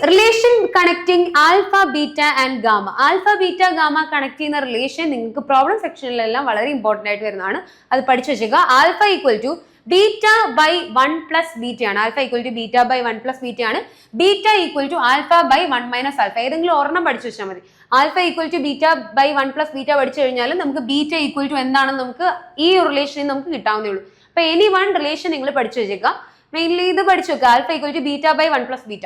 relation connecting alpha beta and gamma. Alpha beta gamma connect ചെയ്യുന്ന റിലേഷൻ നിങ്ങൾക്ക് പ്രോബ്ലം സെക്ഷനിലെല്ലാം വളരെ ഇമ്പോർട്ടന്റ് ആയിട്ട് വരുന്നതാണ്. അത് പഠിച്ചു വെച്ചേക്കുക. Alpha equal to beta by 1 plus beta ആണ്. Alpha equal to beta by 1 plus beta ആണ്. Beta equal to alpha by 1 minus alpha. ഏതെങ്കിലും ഒരെണ്ണം പഠിച്ചു വെച്ചാൽ മതി. Alpha equal to beta by 1 plus beta പഠിച്ചു കഴിഞ്ഞാൽ നമുക്ക് ബീറ്റ ഈക്വൽ ടു എന്താണെന്ന് നമുക്ക് ഈ റിലേഷനിൽ നമുക്ക് കിട്ടാവുന്നേ ഉള്ളൂ. അപ്പൊ എനി വൺ റിലേഷൻ നിങ്ങൾ പഠിച്ചു വെച്ചേക്കുക. മെയിൻലി ഇത് പഠിച്ചു വെക്കുക. Alpha equal to beta by 1 plus beta.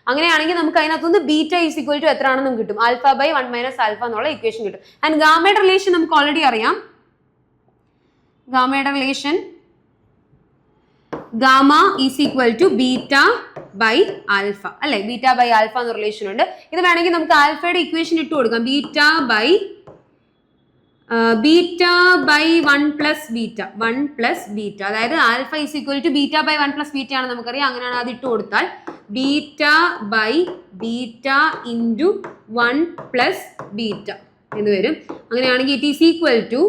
അങ്ങനെയാണെങ്കിൽ നമുക്ക് അതിനകത്തുനിന്ന് ബീറ്റ ഈസ് ഈക്വൽ ടു എത്ര ആണെന്ന് കിട്ടും. ആൽഫ ബൈ 1 മൈനസ് ആൽഫ എന്നുള്ള ഇക്വേഷൻ കിട്ടും. ആൻഡ് ഗാമയുടെ റിലേഷൻ നമുക്ക് ഓൾറെഡി അറിയാം. ഗാമയുടെ relation gamma is equal to beta by alpha അല്ലെ. ബീറ്റ ബൈ ആൽഫ എന്ന റിലേഷൻ ഉണ്ട്. ഇത് വേണമെങ്കിൽ നമുക്ക് ആൽഫയുടെ ഇക്വേഷൻ ഇട്ട് കൊടുക്കാം. Beta by 1 plus beta 1 plus beta. അതായത് alpha is equal to beta by 1 plus beta ആണ് നമുക്കറിയാം. അങ്ങനെയാണ് അത് ഇട്ട് കൊടുത്താൽ beta by beta into 1 plus beta എന്ന് വരും. അങ്ങനെയാണെങ്കിൽ it is equal to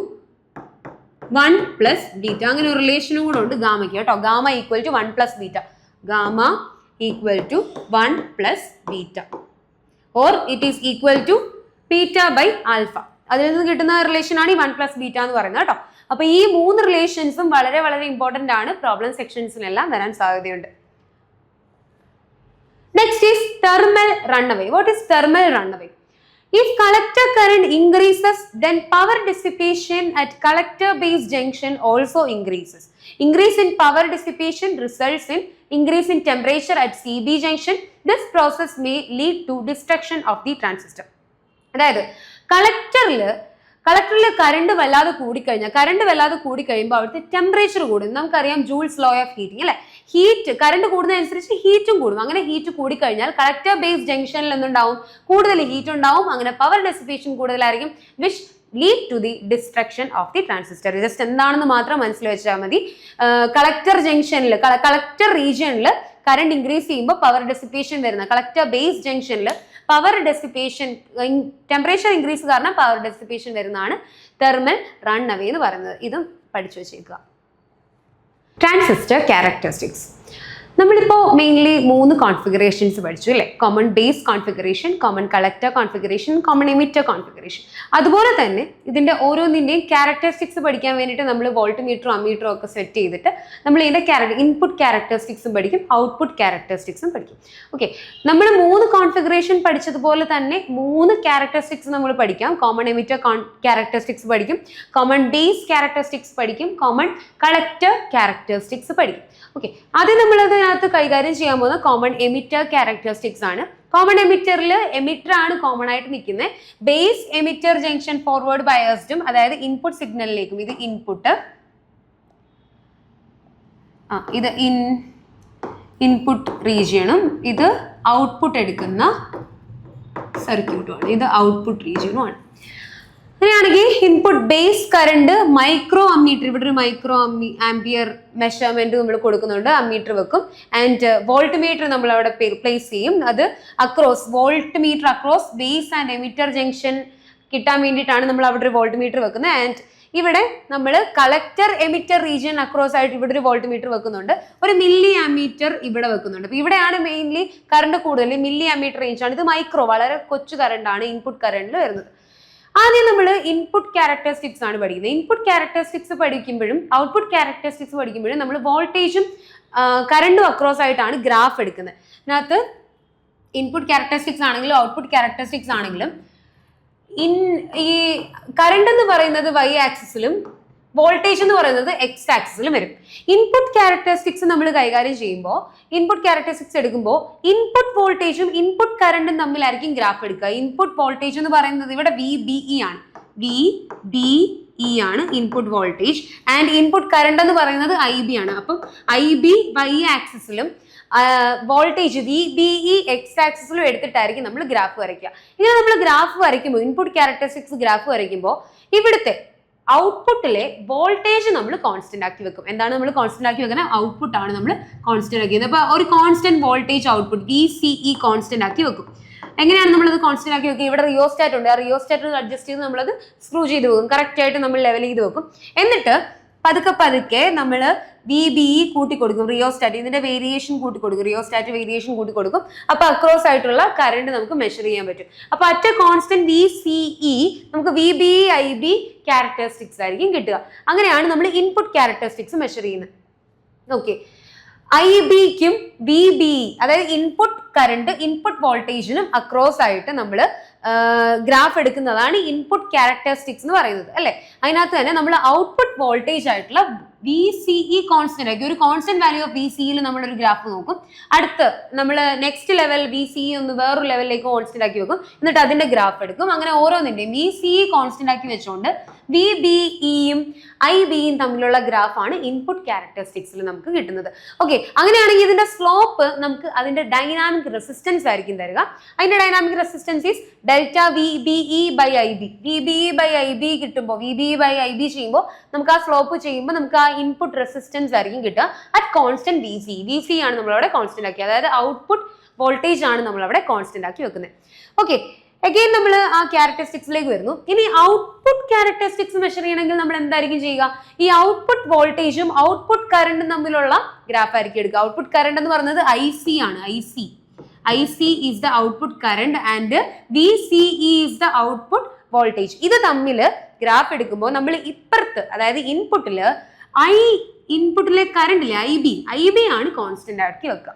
1 plus beta. അങ്ങനെ ഒരു റിലേഷനും കൂടെ ഉണ്ട് ഗാമയ്ക്ക് കേട്ടോ. Gamma equal to 1 plus beta. Gamma equal to 1 plus beta or it is equal to beta by alpha. അതിൽ നിന്ന് കിട്ടുന്ന റിലേഷൻ ആണ് ഈ 1 പ്ലസ് ബീറ്റ എന്ന് പറയുന്നത് കേട്ടോ. അപ്പൊ ഈ 3 റിലേഷൻസും വളരെ വളരെ ഇമ്പോർട്ടന്റ് ആണ്. പ്രോബ്ലം സെക്ഷൻസിലെല്ലാം വരാൻ സാധ്യതയുണ്ട്. Next is thermal runaway. What is thermal runaway? If collector current increases, then power dissipation at collector base junction also increases. Increase in power dissipation results in increase in temperature at CB junction. This process may lead to destruction of the transistor. അതായത് കളക്ടറിൽ current വല്ലാതെ കൂടിക്കഴിയുമ്പോൾ അവിടുത്തെ temperature കൂടും. നമുക്കറിയാം Joule's law of heating അല്ലെ. Heat current കൂടുന്നതനുസരിച്ച് ഹീറ്റും കൂടും. അങ്ങനെ heat കൂടിക്കഴിഞ്ഞാൽ collector base ജംഗ്ഷനിൽ എന്തുണ്ടാവും? കൂടുതൽ ഹീറ്റ് ഉണ്ടാവും. അങ്ങനെ പവർ ഡെസിപ്പേഷൻ കൂടുതലായിരിക്കും. Which lead to the destruction of the transistor. Just എന്താണെന്ന് മാത്രം മനസ്സിൽ വെച്ചാൽ മതി. കളക്ടർ ജംഗ്ഷനിൽ കളക്ടർ റീജിയനിൽ കറണ്ട് ഇൻക്രീസ് ചെയ്യുമ്പോൾ പവർ ഡെസിപ്പേഷൻ വരുന്ന കളക്ടർ ബേസ് ജംഗ്ഷനിൽ പവർ ഡെസിപ്പേഷൻ ടെമ്പറേച്ചർ ഇൻക്രീസ് കാരണം പവർ ഡെസിപ്പേഷൻ വരുന്നതാണ് തെർമൽ റൺ അവേ എന്ന് പറയുന്നത്. ഇതും പഠിച്ചു വെച്ചേക്കുക. Transistor characteristics. നമ്മളിപ്പോൾ മെയിൻലി 3 കോൺഫിഗറേഷൻസ് പഠിച്ചു അല്ലേ. Common base configuration, common collector configuration, common emitter configuration. അതുപോലെ തന്നെ ഇതിൻ്റെ ഓരോന്നിൻ്റെയും ക്യാരക്ടറിസ്റ്റിക്സ് പഠിക്കാൻ വേണ്ടിയിട്ട് നമ്മൾ വോൾട്ട് മീറ്ററും അമ്മീറ്ററും ഒക്കെ സെറ്റ് ചെയ്തിട്ട് നമ്മൾ ഇതിൻ്റെ ഇൻപുട്ട് ക്യാരക്ടറിസ്റ്റിക്സും പഠിക്കും, ഔട്ട്പുട്ട് ക്യാരക്ടറിസ്റ്റിക്സും പഠിക്കും. ഓക്കെ, നമ്മൾ 3 കോൺഫിഗറേഷൻ പഠിച്ചതുപോലെ തന്നെ 3 ക്യാരക്ടറിസ്റ്റിക്സ് നമ്മൾ പഠിക്കാം. കോമൺ എമിറ്റർ ക്യാരക്ടറിസ്റ്റിക്സ് പഠിക്കും, കോമൺ ബേസ് ക്യാരക്ടറിസ്റ്റിക്സ് പഠിക്കും, കോമൺ കളക്ടർ ക്യാരക്ടറിസ്റ്റിക്സ് പഠിക്കും. ഓക്കെ, ആദ്യം നമ്മളതിനകത്ത് കൈകാര്യം ചെയ്യാൻ പോകുന്ന കോമൺ എമിറ്റർ ക്യാരക്ടറിസ്റ്റിക്സ് ആണ്. കോമൺ എമിറ്ററിൽ എമിറ്റർ ആണ് കോമൺ ആയിട്ട് നിൽക്കുന്നത്. ബേസ് എമിറ്റർ ജംഗ്ഷൻ ഫോർവേഡ് ബയസ്ഡും, അതായത് ഇൻപുട്ട് സിഗ്നലിലേക്കും, ഇത് ഇൻപുട്ട്, ഇത് ഇൻപുട്ട് റീജിയണും, ഇത് ഔട്ട്പുട്ട് എടുക്കുന്ന സർക്യൂട്ടുമാണ്, ഇത് ഔട്ട്പുട്ട് റീജിയനുമാണ്. അങ്ങനെയാണെങ്കിൽ input base current micro ammeter, ഇവിടെ ഒരു മൈക്രോ ആംപിയർ മെഷർമെന്റ് നമ്മൾ കൊടുക്കുന്നുണ്ട്, അമ്മീറ്റർ വെക്കും. ആൻഡ് വോൾട്ട് മീറ്റർ നമ്മൾ അവിടെ പ്ലേസ് ചെയ്യും. അത് across volt meter across base and emitter junction കിട്ടാൻ വേണ്ടിയിട്ടാണ് നമ്മൾ അവിടെ ഒരു വോൾട്ട് മീറ്റർ വെക്കുന്നത്. ആൻഡ് ഇവിടെ നമ്മൾ കളക്ടർ എമിറ്റർ റീജിയൻ അക്രോസ് ആയിട്ട് ഇവിടെ ഒരു വോൾട്ട് മീറ്റർ വെക്കുന്നുണ്ട്, ഒരു മില്ലി ആമീറ്റർ ഇവിടെ വെക്കുന്നുണ്ട്. അപ്പൊ ഇവിടെയാണ് മെയിൻലി കറണ്ട് കൂടുതൽ, മില്ലി ആമീറ്റർ റേഞ്ച് ആണ്. ഇത് മൈക്രോ, വളരെ കൊച്ചു കറണ്ട് ആണ് ഇൻപുട്ട് കറണ്ടിൽ വരുന്നത്. ആദ്യം നമ്മൾ ഇൻപുട്ട് ക്യാരക്ടറിസ്റ്റിക്സ് ആണ് പഠിക്കുന്നത്. ഇൻപുട്ട് ക്യാരക്ടറിസ്റ്റിക്സ് പഠിക്കുമ്പോഴും ഔട്ട്പുട്ട് ക്യാരക്ടറിസ്റ്റിക്സ് പഠിക്കുമ്പോഴും നമ്മൾ വോൾട്ടേജും കറണ്ടും അക്രോസ് ആയിട്ടാണ് ഗ്രാഫ് എടുക്കുന്നത്. അതിനകത്ത് ഇൻപുട്ട് ക്യാരക്ടറിസ്റ്റിക്സ് ആണെങ്കിലും ഔട്ട്പുട്ട് ക്യാരക്ടറിസ്റ്റിക്സ് ആണെങ്കിലും ഈ കറണ്ട് എന്ന് പറയുന്നത് y ആക്സിസിലും വോൾട്ടേജ് എന്ന് പറയുന്നത് എക്സ് ആക്സിസിലും വരും. ഇൻപുട്ട് ക്യാരക്ടറിസ്റ്റിക്സ് നമ്മൾ കൈകാര്യം ചെയ്യുമ്പോൾ, ഇൻപുട്ട് ക്യാരക്ടറിസ്റ്റിക്സ് എടുക്കുമ്പോൾ ഇൻപുട്ട് വോൾട്ടേജും ഇൻപുട്ട് കറണ്ടും തമ്മിലായിരിക്കും ഗ്രാഫ് എടുക്കുക. ഇൻപുട്ട് വോൾട്ടേജ് എന്ന് പറയുന്നത് ഇവിടെ VBE ആണ്, VBE ആണ് input voltage. And input current എന്ന് പറയുന്നത് IB ആണ്. അപ്പം IB y ആക്സിസിലും വോൾട്ടേജ് VBE എക്സ് ആക്സിസിലും എടുത്തിട്ടായിരിക്കും നമ്മൾ ഗ്രാഫ് വരയ്ക്കുക. ഇങ്ങനെ നമ്മൾ ഗ്രാഫ് വരയ്ക്കുമ്പോൾ, ഇൻപുട്ട് ക്യാരക്ടറിസ്റ്റിക്സ് ഗ്രാഫ് വരയ്ക്കുമ്പോൾ ഇവിടുത്തെ ഔട്ട്പുട്ടിലെ വോൾട്ടേജ് നമ്മൾ കോൺസ്റ്റന്റ് ആക്കി വെക്കും. എന്താണ് നമ്മൾ കോൺസ്റ്റന്റ് ആക്കി വെക്കുന്നത്? ഔട്ട്പുട്ട് ആണ് നമ്മൾ കോൺസ്റ്റന്റ് ആക്കി വെക്കുന്നത്. അപ്പൊ ഒരു constant voltage output VCE constant ആക്കി വെക്കും. എങ്ങനെയാണ് നമ്മളത് കോൺസ്റ്റന്റ് ആക്കി വെക്കുക? ഇവിടെ റിയോസ്റ്റാറ്റ് ഉണ്ട്, ആ റിയോസ്റ്റാറ്റ് അഡ്ജസ്റ്റ് ചെയ്ത് നമ്മളത് സ്ക്രൂ ചെയ്ത് വെക്കും, കറക്റ്റ് ആയിട്ട് നമ്മൾ ലെവൽ ചെയ്ത് വെക്കും. എന്നിട്ട് പതുക്കെ നമ്മൾ VBE കൂട്ടിക്കൊടുക്കും, റിയോസ്റ്റാറ്റ് ഇതിന്റെ വേരിയേഷൻ കൂട്ടിക്കൊടുക്കും, റിയോസ്റ്റാറ്റ് വേരിയേഷൻ കൂട്ടിക്കൊടുക്കും. അപ്പൊ അക്രോസ് ആയിട്ടുള്ള കറണ്ട് നമുക്ക് മെഷർ ചെയ്യാൻ പറ്റും. അപ്പൊ അറ്റ് കോൺസ്റ്റന്റ് VCE നമുക്ക് VBE IB ക്യാരക്ടറിസ്റ്റിക്സ് ആയിരിക്കും കിട്ടുക. അങ്ങനെയാണ് നമ്മൾ ഇൻപുട്ട് ക്യാരക്ടറിസ്റ്റിക്സ് മെഷർ ചെയ്യുന്നത്. ഓക്കെ, IBക്കും VBE അതായത് ഇൻപുട്ട് കറണ്ട് ഇൻപുട്ട് വോൾട്ടേജിനും അക്രോസ് ആയിട്ട് നമ്മൾ ഗ്രാഫ് എടുക്കുന്നതാണ് ഇൻപുട്ട് ക്യാരക്ടറിസ്റ്റിക്സ് എന്ന് പറയുന്നത് അല്ലെ. അതിനകത്ത് തന്നെ നമ്മൾ ഔട്ട്പുട്ട് വോൾട്ടേജ് ആയിട്ടുള്ള VCE കോൺസ്റ്റന്റ് ആക്കി ഒരു കോൺസ്റ്റന്റ് വാല്യൂ ഓഫ് VCEയിൽ നമ്മളൊരു ഗ്രാഫ് നോക്കും. അടുത്ത് നമ്മൾ നെക്സ്റ്റ് ലെവൽ VCE ഒന്ന് വേറൊരു ലെവലിലേക്ക് കോൺസ്റ്റന്റ് ആക്കി വെക്കും, എന്നിട്ട് അതിന്റെ ഗ്രാഫ് എടുക്കും. അങ്ങനെ ഓരോന്നിന്റെയും VCE കോൺസ്റ്റന്റ് ആക്കി വെച്ചുകൊണ്ട് VBEയും IBയും തമ്മിലുള്ള ഗ്രാഫാണ് ഇൻപുട്ട് ക്യാരക്ടറിസ്റ്റിക്സിൽ നമുക്ക് കിട്ടുന്നത്. ഓക്കെ, അങ്ങനെയാണെങ്കിൽ ഇതിന്റെ സ്ലോപ്പ് നമുക്ക് അതിന്റെ ഡൈനാമിക് റെസിസ്റ്റൻസ് ആയിരിക്കും തരിക. അതിന്റെ dynamic resistance is delta VBE by IB. VBE by IB കിട്ടുമ്പോൾ VBE ബൈ IB ചെയ്യുമ്പോൾ നമുക്ക് ആ സ്ലോപ്പ് ചെയ്യുമ്പോൾ നമുക്ക് ആ ഇൻപുട്ട് റെസിസ്റ്റൻസ് ആയിരിക്കും കിട്ടുക അറ്റ് കോൺസ്റ്റന്റ് VCE ആണ് നമ്മളവിടെ കോൺസ്റ്റന്റ് ആക്കി, അതായത് ഔട്ട്പുട്ട് വോൾട്ടേജ് ആണ് നമ്മളവിടെ കോൺസ്റ്റന്റ് ആക്കി വെക്കുന്നത്. ഓക്കെ, അഗൈൻ നമ്മൾ ആ ക്യാരക്ടറിസ്റ്റിക്സിലേക്ക് വരുന്നു. ഇനി ഔട്ട്പുട്ട് ക്യാരക്ടറിസ്റ്റിക്സ് മെഷർ ചെയ്യണമെങ്കിൽ നമ്മൾ എന്തായിരിക്കും ചെയ്യുക? ഈ ഔട്ട്പുട്ട് വോൾട്ടേജും ഔട്ട്പുട്ട് കറണ്ടും തമ്മിലുള്ള ഗ്രാഫ് ആയിരിക്കും എടുക്കുക. ഔട്ട്പുട്ട് കറണ്ട് എന്ന് പറയുന്നത് IC ആണ്. IC is the output current and VCE is the output voltage. ഇത് തമ്മിൽ ഗ്രാഫ് എടുക്കുമ്പോൾ നമ്മൾ ഇപ്പുറത്ത് അതായത് ഇൻപുട്ടിലെ കറണ്ട് ഇല്ലേ IB ആണ് കോൺസ്റ്റന്റ് ആക്കി വെക്കുക.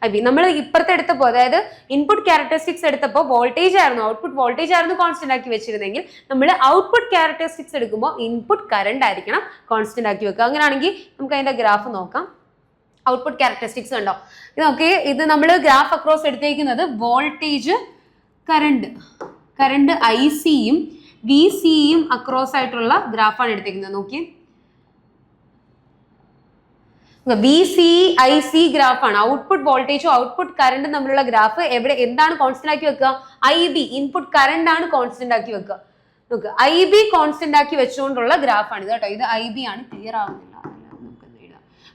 IB നമ്മൾ ഇപ്പുറത്തെ എടുത്തപ്പോൾ അതായത് ഇൻപുട്ട് ക്യാരക്ടറിസ്റ്റിക്സ് എടുത്തപ്പോൾ വോൾട്ടേജ് ആയിരുന്നു, ഔട്ട്പുട്ട് വോൾട്ടേജ് ആയിരുന്നു കോൺസ്റ്റന്റ് ആക്കി വെച്ചിരുന്നെങ്കിൽ നമ്മൾ ഔട്ട്പുട്ട് ക്യാരക്ടറിസ്റ്റിക്സ് എടുക്കുമ്പോൾ ഇൻപുട്ട് കറണ്ട് ആയിരിക്കണം കോൺസ്റ്റന്റ് ആക്കി വെക്കുക. അങ്ങനെയാണെങ്കിൽ നമുക്ക് അതിന്റെ ഗ്രാഫ് നോക്കാം. ഔട്ട്പുട്ട് ക്യാരക്ടറിസ്റ്റിക്സ് കണ്ടോ? ഇതൊക്കെ ഇത് നമ്മൾ ഗ്രാഫ് അക്രോസ് എടുത്തേക്കുന്നത് വോൾട്ടേജ് കറണ്ട് ICയും VCയും അക്രോസ് ആയിട്ടുള്ള ഗ്രാഫാണ് എടുത്തേക്കുന്നത്. നോക്കിയേ, VCE IC ഗ്രാഫാണ്. ഔട്ട്പുട്ട് വോൾട്ടേജും ഔട്ട്പുട്ട് കറണ്ടും തമ്മിലുള്ള ഗ്രാഫ് എവിടെ എന്താണ് കോൺസ്റ്റന്റ് ആക്കി വെക്കുക? IB ഇൻപുട്ട് കറണ്ട് ആണ് കോൺസ്റ്റന്റ് ആക്കി വെക്കുക. നോക്ക്, IB കോൺസ്റ്റന്റ് ആക്കി വെച്ചുകൊണ്ടുള്ള ഗ്രാഫാണ് ഇത് കേട്ടോ. ഇത് IB ആണ്, ക്ലിയർ ആവുന്നില്ല.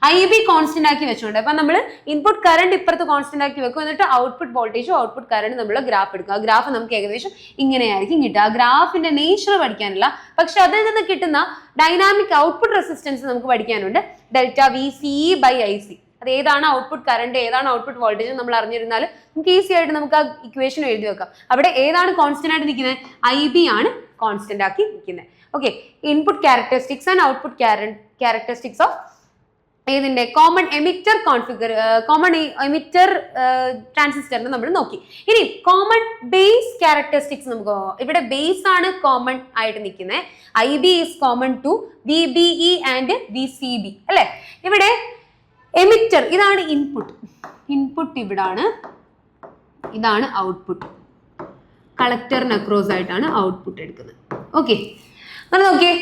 IB കോൺസ്റ്റന്റ് ആക്കി വെച്ചുകൊണ്ട് അപ്പൊ നമ്മൾ ഇൻപുട്ട് കറണ്ട് ഇപ്പുറത്ത് കോൺസ്റ്റന്റ് ആക്കി വെക്കും, എന്നിട്ട് ഔട്ട്പുട്ട് വോൾട്ടേജും ഔട്ട്പുട്ട് കറണ്ട് നമ്മള് ഗ്രാഫ് എടുക്കും. ആ ഗ്രാഫ് നമുക്ക് ഏകദേശം ഇങ്ങനെയായിരിക്കും കിട്ടുക. ആ ഗ്രാഫിന്റെ നേച്ചർ പഠിക്കാനില്ല, പക്ഷെ അതിൽ നിന്ന് കിട്ടുന്ന ഡൈനാമിക് ഔട്ട്പുട്ട് റെസിസ്റ്റൻസ് നമുക്ക് പഠിക്കാനുണ്ട്. ഡെൽറ്റ VCE ബൈ IC, അത് ഏതാണ് ഔട്ട്പുട്ട് കറണ്ട് ഏതാണ് ഔട്ട്പുട്ട് വോൾട്ടേജ് നമ്മൾ അറിഞ്ഞിരുന്നാൽ നമുക്ക് ഈസി ആയിട്ട് നമുക്ക് ആ ഇക്വേഷൻ എഴുതി വെക്കാം. അവിടെ ഏതാണ് കോൺസ്റ്റന്റ് ആയിട്ട് നിൽക്കുന്നത്? IB ആണ് കോൺസ്റ്റന്റ് ആക്കി നിൽക്കുന്നത്. Okay, input characteristics and output characteristics of ഇതിന്റെ കോമൺ എമിറ്റർ ട്രാൻസിസ്റ്ററിന് നമ്മൾ നോക്കി. ഇനി കോമൺ ബേസ് ക്യാരക്ടറിസ്റ്റിക്സ് നമുക്ക് ഇവിടെ ബേസ് ആണ് കോമൺ ആയിട്ട് നിൽക്കുന്നത്. IB is common to VBE and VCB അല്ലെ. ഇവിടെ എമിറ്റർ ഇതാണ് ഇൻപുട്ട് ഇവിടാണ്, ഇതാണ് ഔട്ട്പുട്ട്. കളക്ടറിന് അക്രോസ് ആയിട്ടാണ് ഔട്ട്പുട്ട് എടുക്കുന്നത്. ഓക്കെ, അങ്ങനെ നോക്കിയേ,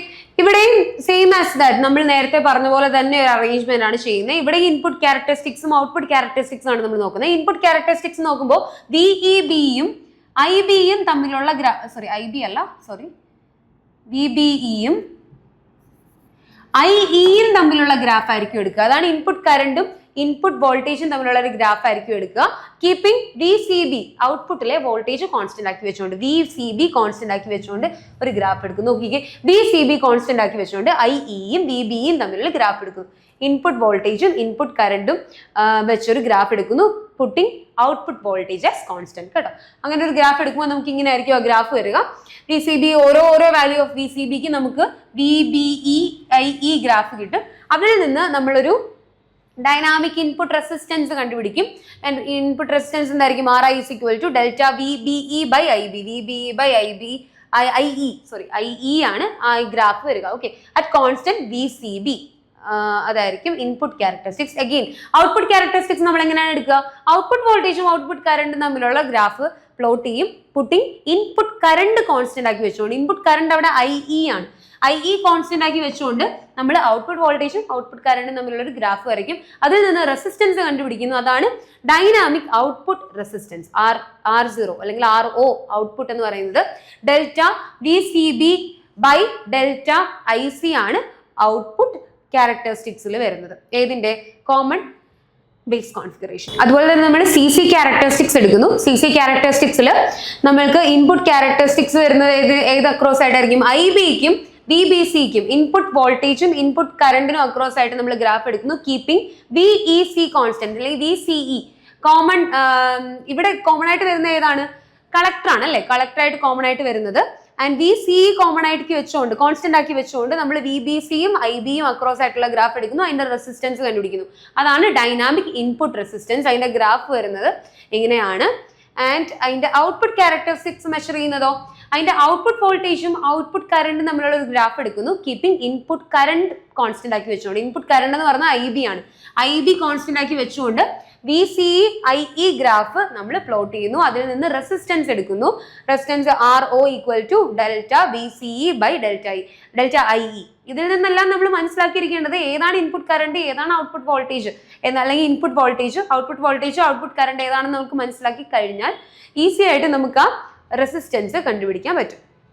ഇവിടെയും സെയിം ആസ് ദാറ്റ് നമ്മൾ നേരത്തെ പറഞ്ഞ പോലെ തന്നെ ഒരു അറേഞ്ച്മെന്റ് ആണ് ചെയ്യുന്നത്. ഇവിടെ ഇൻപുട്ട് ക്യാരക്ടറിസ്റ്റിക്സും ഔട്ട്പുട്ട് ക്യാരക്ടറിസ്റ്റിക്സും ആണ് നമ്മൾ നോക്കുന്നത്. ഇൻപുട്ട് ക്യാരക്ടറിസ്റ്റിക്സ് നോക്കുമ്പോൾ VEBയും IBയും തമ്മിലുള്ള VBEയും IEയും തമ്മിലുള്ള ഗ്രാഫ് ആയിരിക്കും എടുക്കുക. അതാണ് ഇൻപുട്ട് കറണ്ടും ഇൻപുട്ട് വോൾട്ടേജും തമ്മിലുള്ള ഒരു ഗ്രാഫ് ആയിരിക്കും എടുക്കുക. കീപ്പിംഗ് VCB ഔട്ട്പുട്ടിലെ വോൾട്ടേജ് കോൺസ്റ്റന്റ് ആക്കി വെച്ചുകൊണ്ട് VCB കോൺസ്റ്റന്റ് ആക്കി വെച്ചുകൊണ്ട് ഒരു ഗ്രാഫ് എടുക്കുന്നു. നോക്കിക്കേ, VCB കോൺസ്റ്റന്റ് ആക്കി വെച്ചുകൊണ്ട് IEയും VBയും തമ്മിലുള്ള ഗ്രാഫ് എടുക്കുന്നു. ഇൻപുട്ട് വോൾട്ടേജും ഇൻപുട്ട് കറണ്ടും വെച്ചൊരു ഗ്രാഫ് എടുക്കുന്നു. Putting output voltage as constant കേട്ടോ. അങ്ങനെ ഒരു ഗ്രാഫ് എടുക്കുമ്പോൾ നമുക്ക് ഇങ്ങനെ ആയിരിക്കും ആ ഗ്രാഫ് വരിക. VCB ഓരോ വാല്യൂ ഓഫ് VCBക്ക് നമുക്ക് VBE IE ഗ്രാഫ് കിട്ടും. അതിൽ നിന്ന് നമ്മളൊരു ഡൈനാമിക് ഇൻപുട്ട് റെസിസ്റ്റൻസ് കണ്ടുപിടിക്കും. ഇൻപുട്ട് റെസിസ്റ്റൻസ് എന്തായിരിക്കും? RI is equal to delta VBE by IB. VBE by IE ആണ് ആ ഗ്രാഫ് വരിക. ഓക്കെ, അറ്റ് കോൺസ്റ്റന്റ് VCB അതായിരിക്കും input characteristics. Again output characteristics നമ്മൾ എങ്ങനെയാണ് എടുക്കുക? ഔട്ട്പുട്ട് വോൾട്ടേജും ഔട്ട്പുട്ട് കറണ്ടും തമ്മിലുള്ള ഗ്രാഫ് പ്ലോട്ട് ചെയ്യും. പുട്ടിംഗ് ഇൻപുട്ട് കറണ്ട് കോൺസ്റ്റന്റ് ആക്കി വെച്ചുകൊണ്ട്, ഇൻപുട്ട് കറണ്ട് അവിടെ IE ആണ്, IE കോൺസ്റ്റന്റ് ആക്കി വെച്ചുകൊണ്ട് നമ്മൾ ഔട്ട്പുട്ട് വോൾട്ടേജും ഔട്ട്പുട്ട് കറണ്ടും തമ്മിലുള്ള ഒരു ഗ്രാഫ് വരയ്ക്കും. അതിൽ നിന്ന് റെസിസ്റ്റൻസ് കണ്ടുപിടിക്കുന്നു. അതാണ് ഡൈനാമിക് ഔട്ട്പുട്ട് റെസിസ്റ്റൻസ് R0 അല്ലെങ്കിൽ RO ഔട്ട്പുട്ട് എന്ന് പറയുന്നത്. Delta VCB by delta IC ആണ് ഔട്ട്പുട്ട് ക്യാരക്ടറിസ്റ്റിക്സിൽ വരുന്നത്. ഏതിന്റെ? Common base configuration. അതുപോലെ തന്നെ നമ്മൾ CC ക്യാരക്ടറിസ്റ്റിക്സ് എടുക്കുന്നു. CC ക്യാരക്ടറിസ്റ്റിക്സിൽ നമ്മൾക്ക് ഇൻപുട്ട് ക്യാരക്ടറിസ്റ്റിക്സ് വരുന്നത് ഏത് അക്രോസ് ആയിട്ടായിരിക്കും? IBക്കും വി ബി സിക്കും ഇൻപുട്ട് വോൾട്ടേജും ഇൻപുട്ട് കറണ്ടിനും അക്രോസ് ആയിട്ട് നമ്മൾ ഗ്രാഫ് എടുക്കുന്നു. Keeping V E C constant അല്ലെങ്കിൽ വി സി ഇ കോമൺ. ഇവിടെ കോമൺ ആയിട്ട് വരുന്ന ഏതാണ്? കളക്ടർ ആണ് അല്ലെ, കളക്ടർ ആയിട്ട് കോമൺ ആയിട്ട് വരുന്നത്. ആൻഡ് വി സി കോമൺ ആയിട്ട് വെച്ചുകൊണ്ട് കോൺസ്റ്റന്റ് ആക്കി വെച്ചുകൊണ്ട് നമ്മൾ വി ബി സിയും ഐ ബിയും അക്രോസ് ആയിട്ടുള്ള ഗ്രാഫ് എടുക്കുന്നു, അതിന്റെ റെസിസ്റ്റൻസ് കണ്ടുപിടിക്കുന്നു. അതാണ് ഡൈനാമിക് ഇൻപുട്ട് റെസിസ്റ്റൻസ്. അതിന്റെ ഗ്രാഫ് വരുന്നത് ഇങ്ങനെയാണ്. ആൻഡ് അതിന്റെ ഔട്ട്പുട്ട് ക്യാരക്ടറിസ്റ്റിക്സ് മെഷർ ചെയ്യുന്നതോ, അതിന്റെ ഔട്ട്പുട്ട് വോൾട്ടേജും ഔട്ട്പുട്ട് കറണ്ടും തമ്മിലുള്ള ഒരു ഗ്രാഫ് എടുക്കുന്നു. കീപ്പിംഗ് ഇൻപുട്ട് കറണ്ട് കോൺസ്റ്റന്റ് ആക്കി വെച്ചുകൊണ്ട്, ഇൻപുട്ട് കറണ്ട് എന്ന് പറഞ്ഞാൽ ഐ ബി ആണ്, ഐ ബി കോൺസ്റ്റന്റ് ആക്കി വെച്ചുകൊണ്ട് V C I E graph നമ്മൾ പ്ലോട്ട് ചെയ്യുന്നു. അതിൽ നിന്ന് റെസിസ്റ്റൻസ് എടുക്കുന്നു. Resistance R O equal to delta V C E by delta I E. ഇതിൽ നിന്നെല്ലാം നമ്മൾ മനസ്സിലാക്കിയിരിക്കേണ്ടത് ഏതാണ് ഇൻപുട്ട് കറണ്ട്, ഏതാണ് ഔട്ട്പുട്ട് വോൾട്ടേജ് അല്ലെങ്കിൽ ഇൻപുട്ട് വോൾട്ടേജ്, ഔട്ട്പുട്ട് കറണ്ട് ഏതാണെന്ന് നമുക്ക് മനസ്സിലാക്കി കഴിഞ്ഞാൽ ഈസി ആയിട്ട് നമുക്ക് ആ റെസിസ്റ്റൻസ് കണ്ടുപിടിക്കാൻ പറ്റും.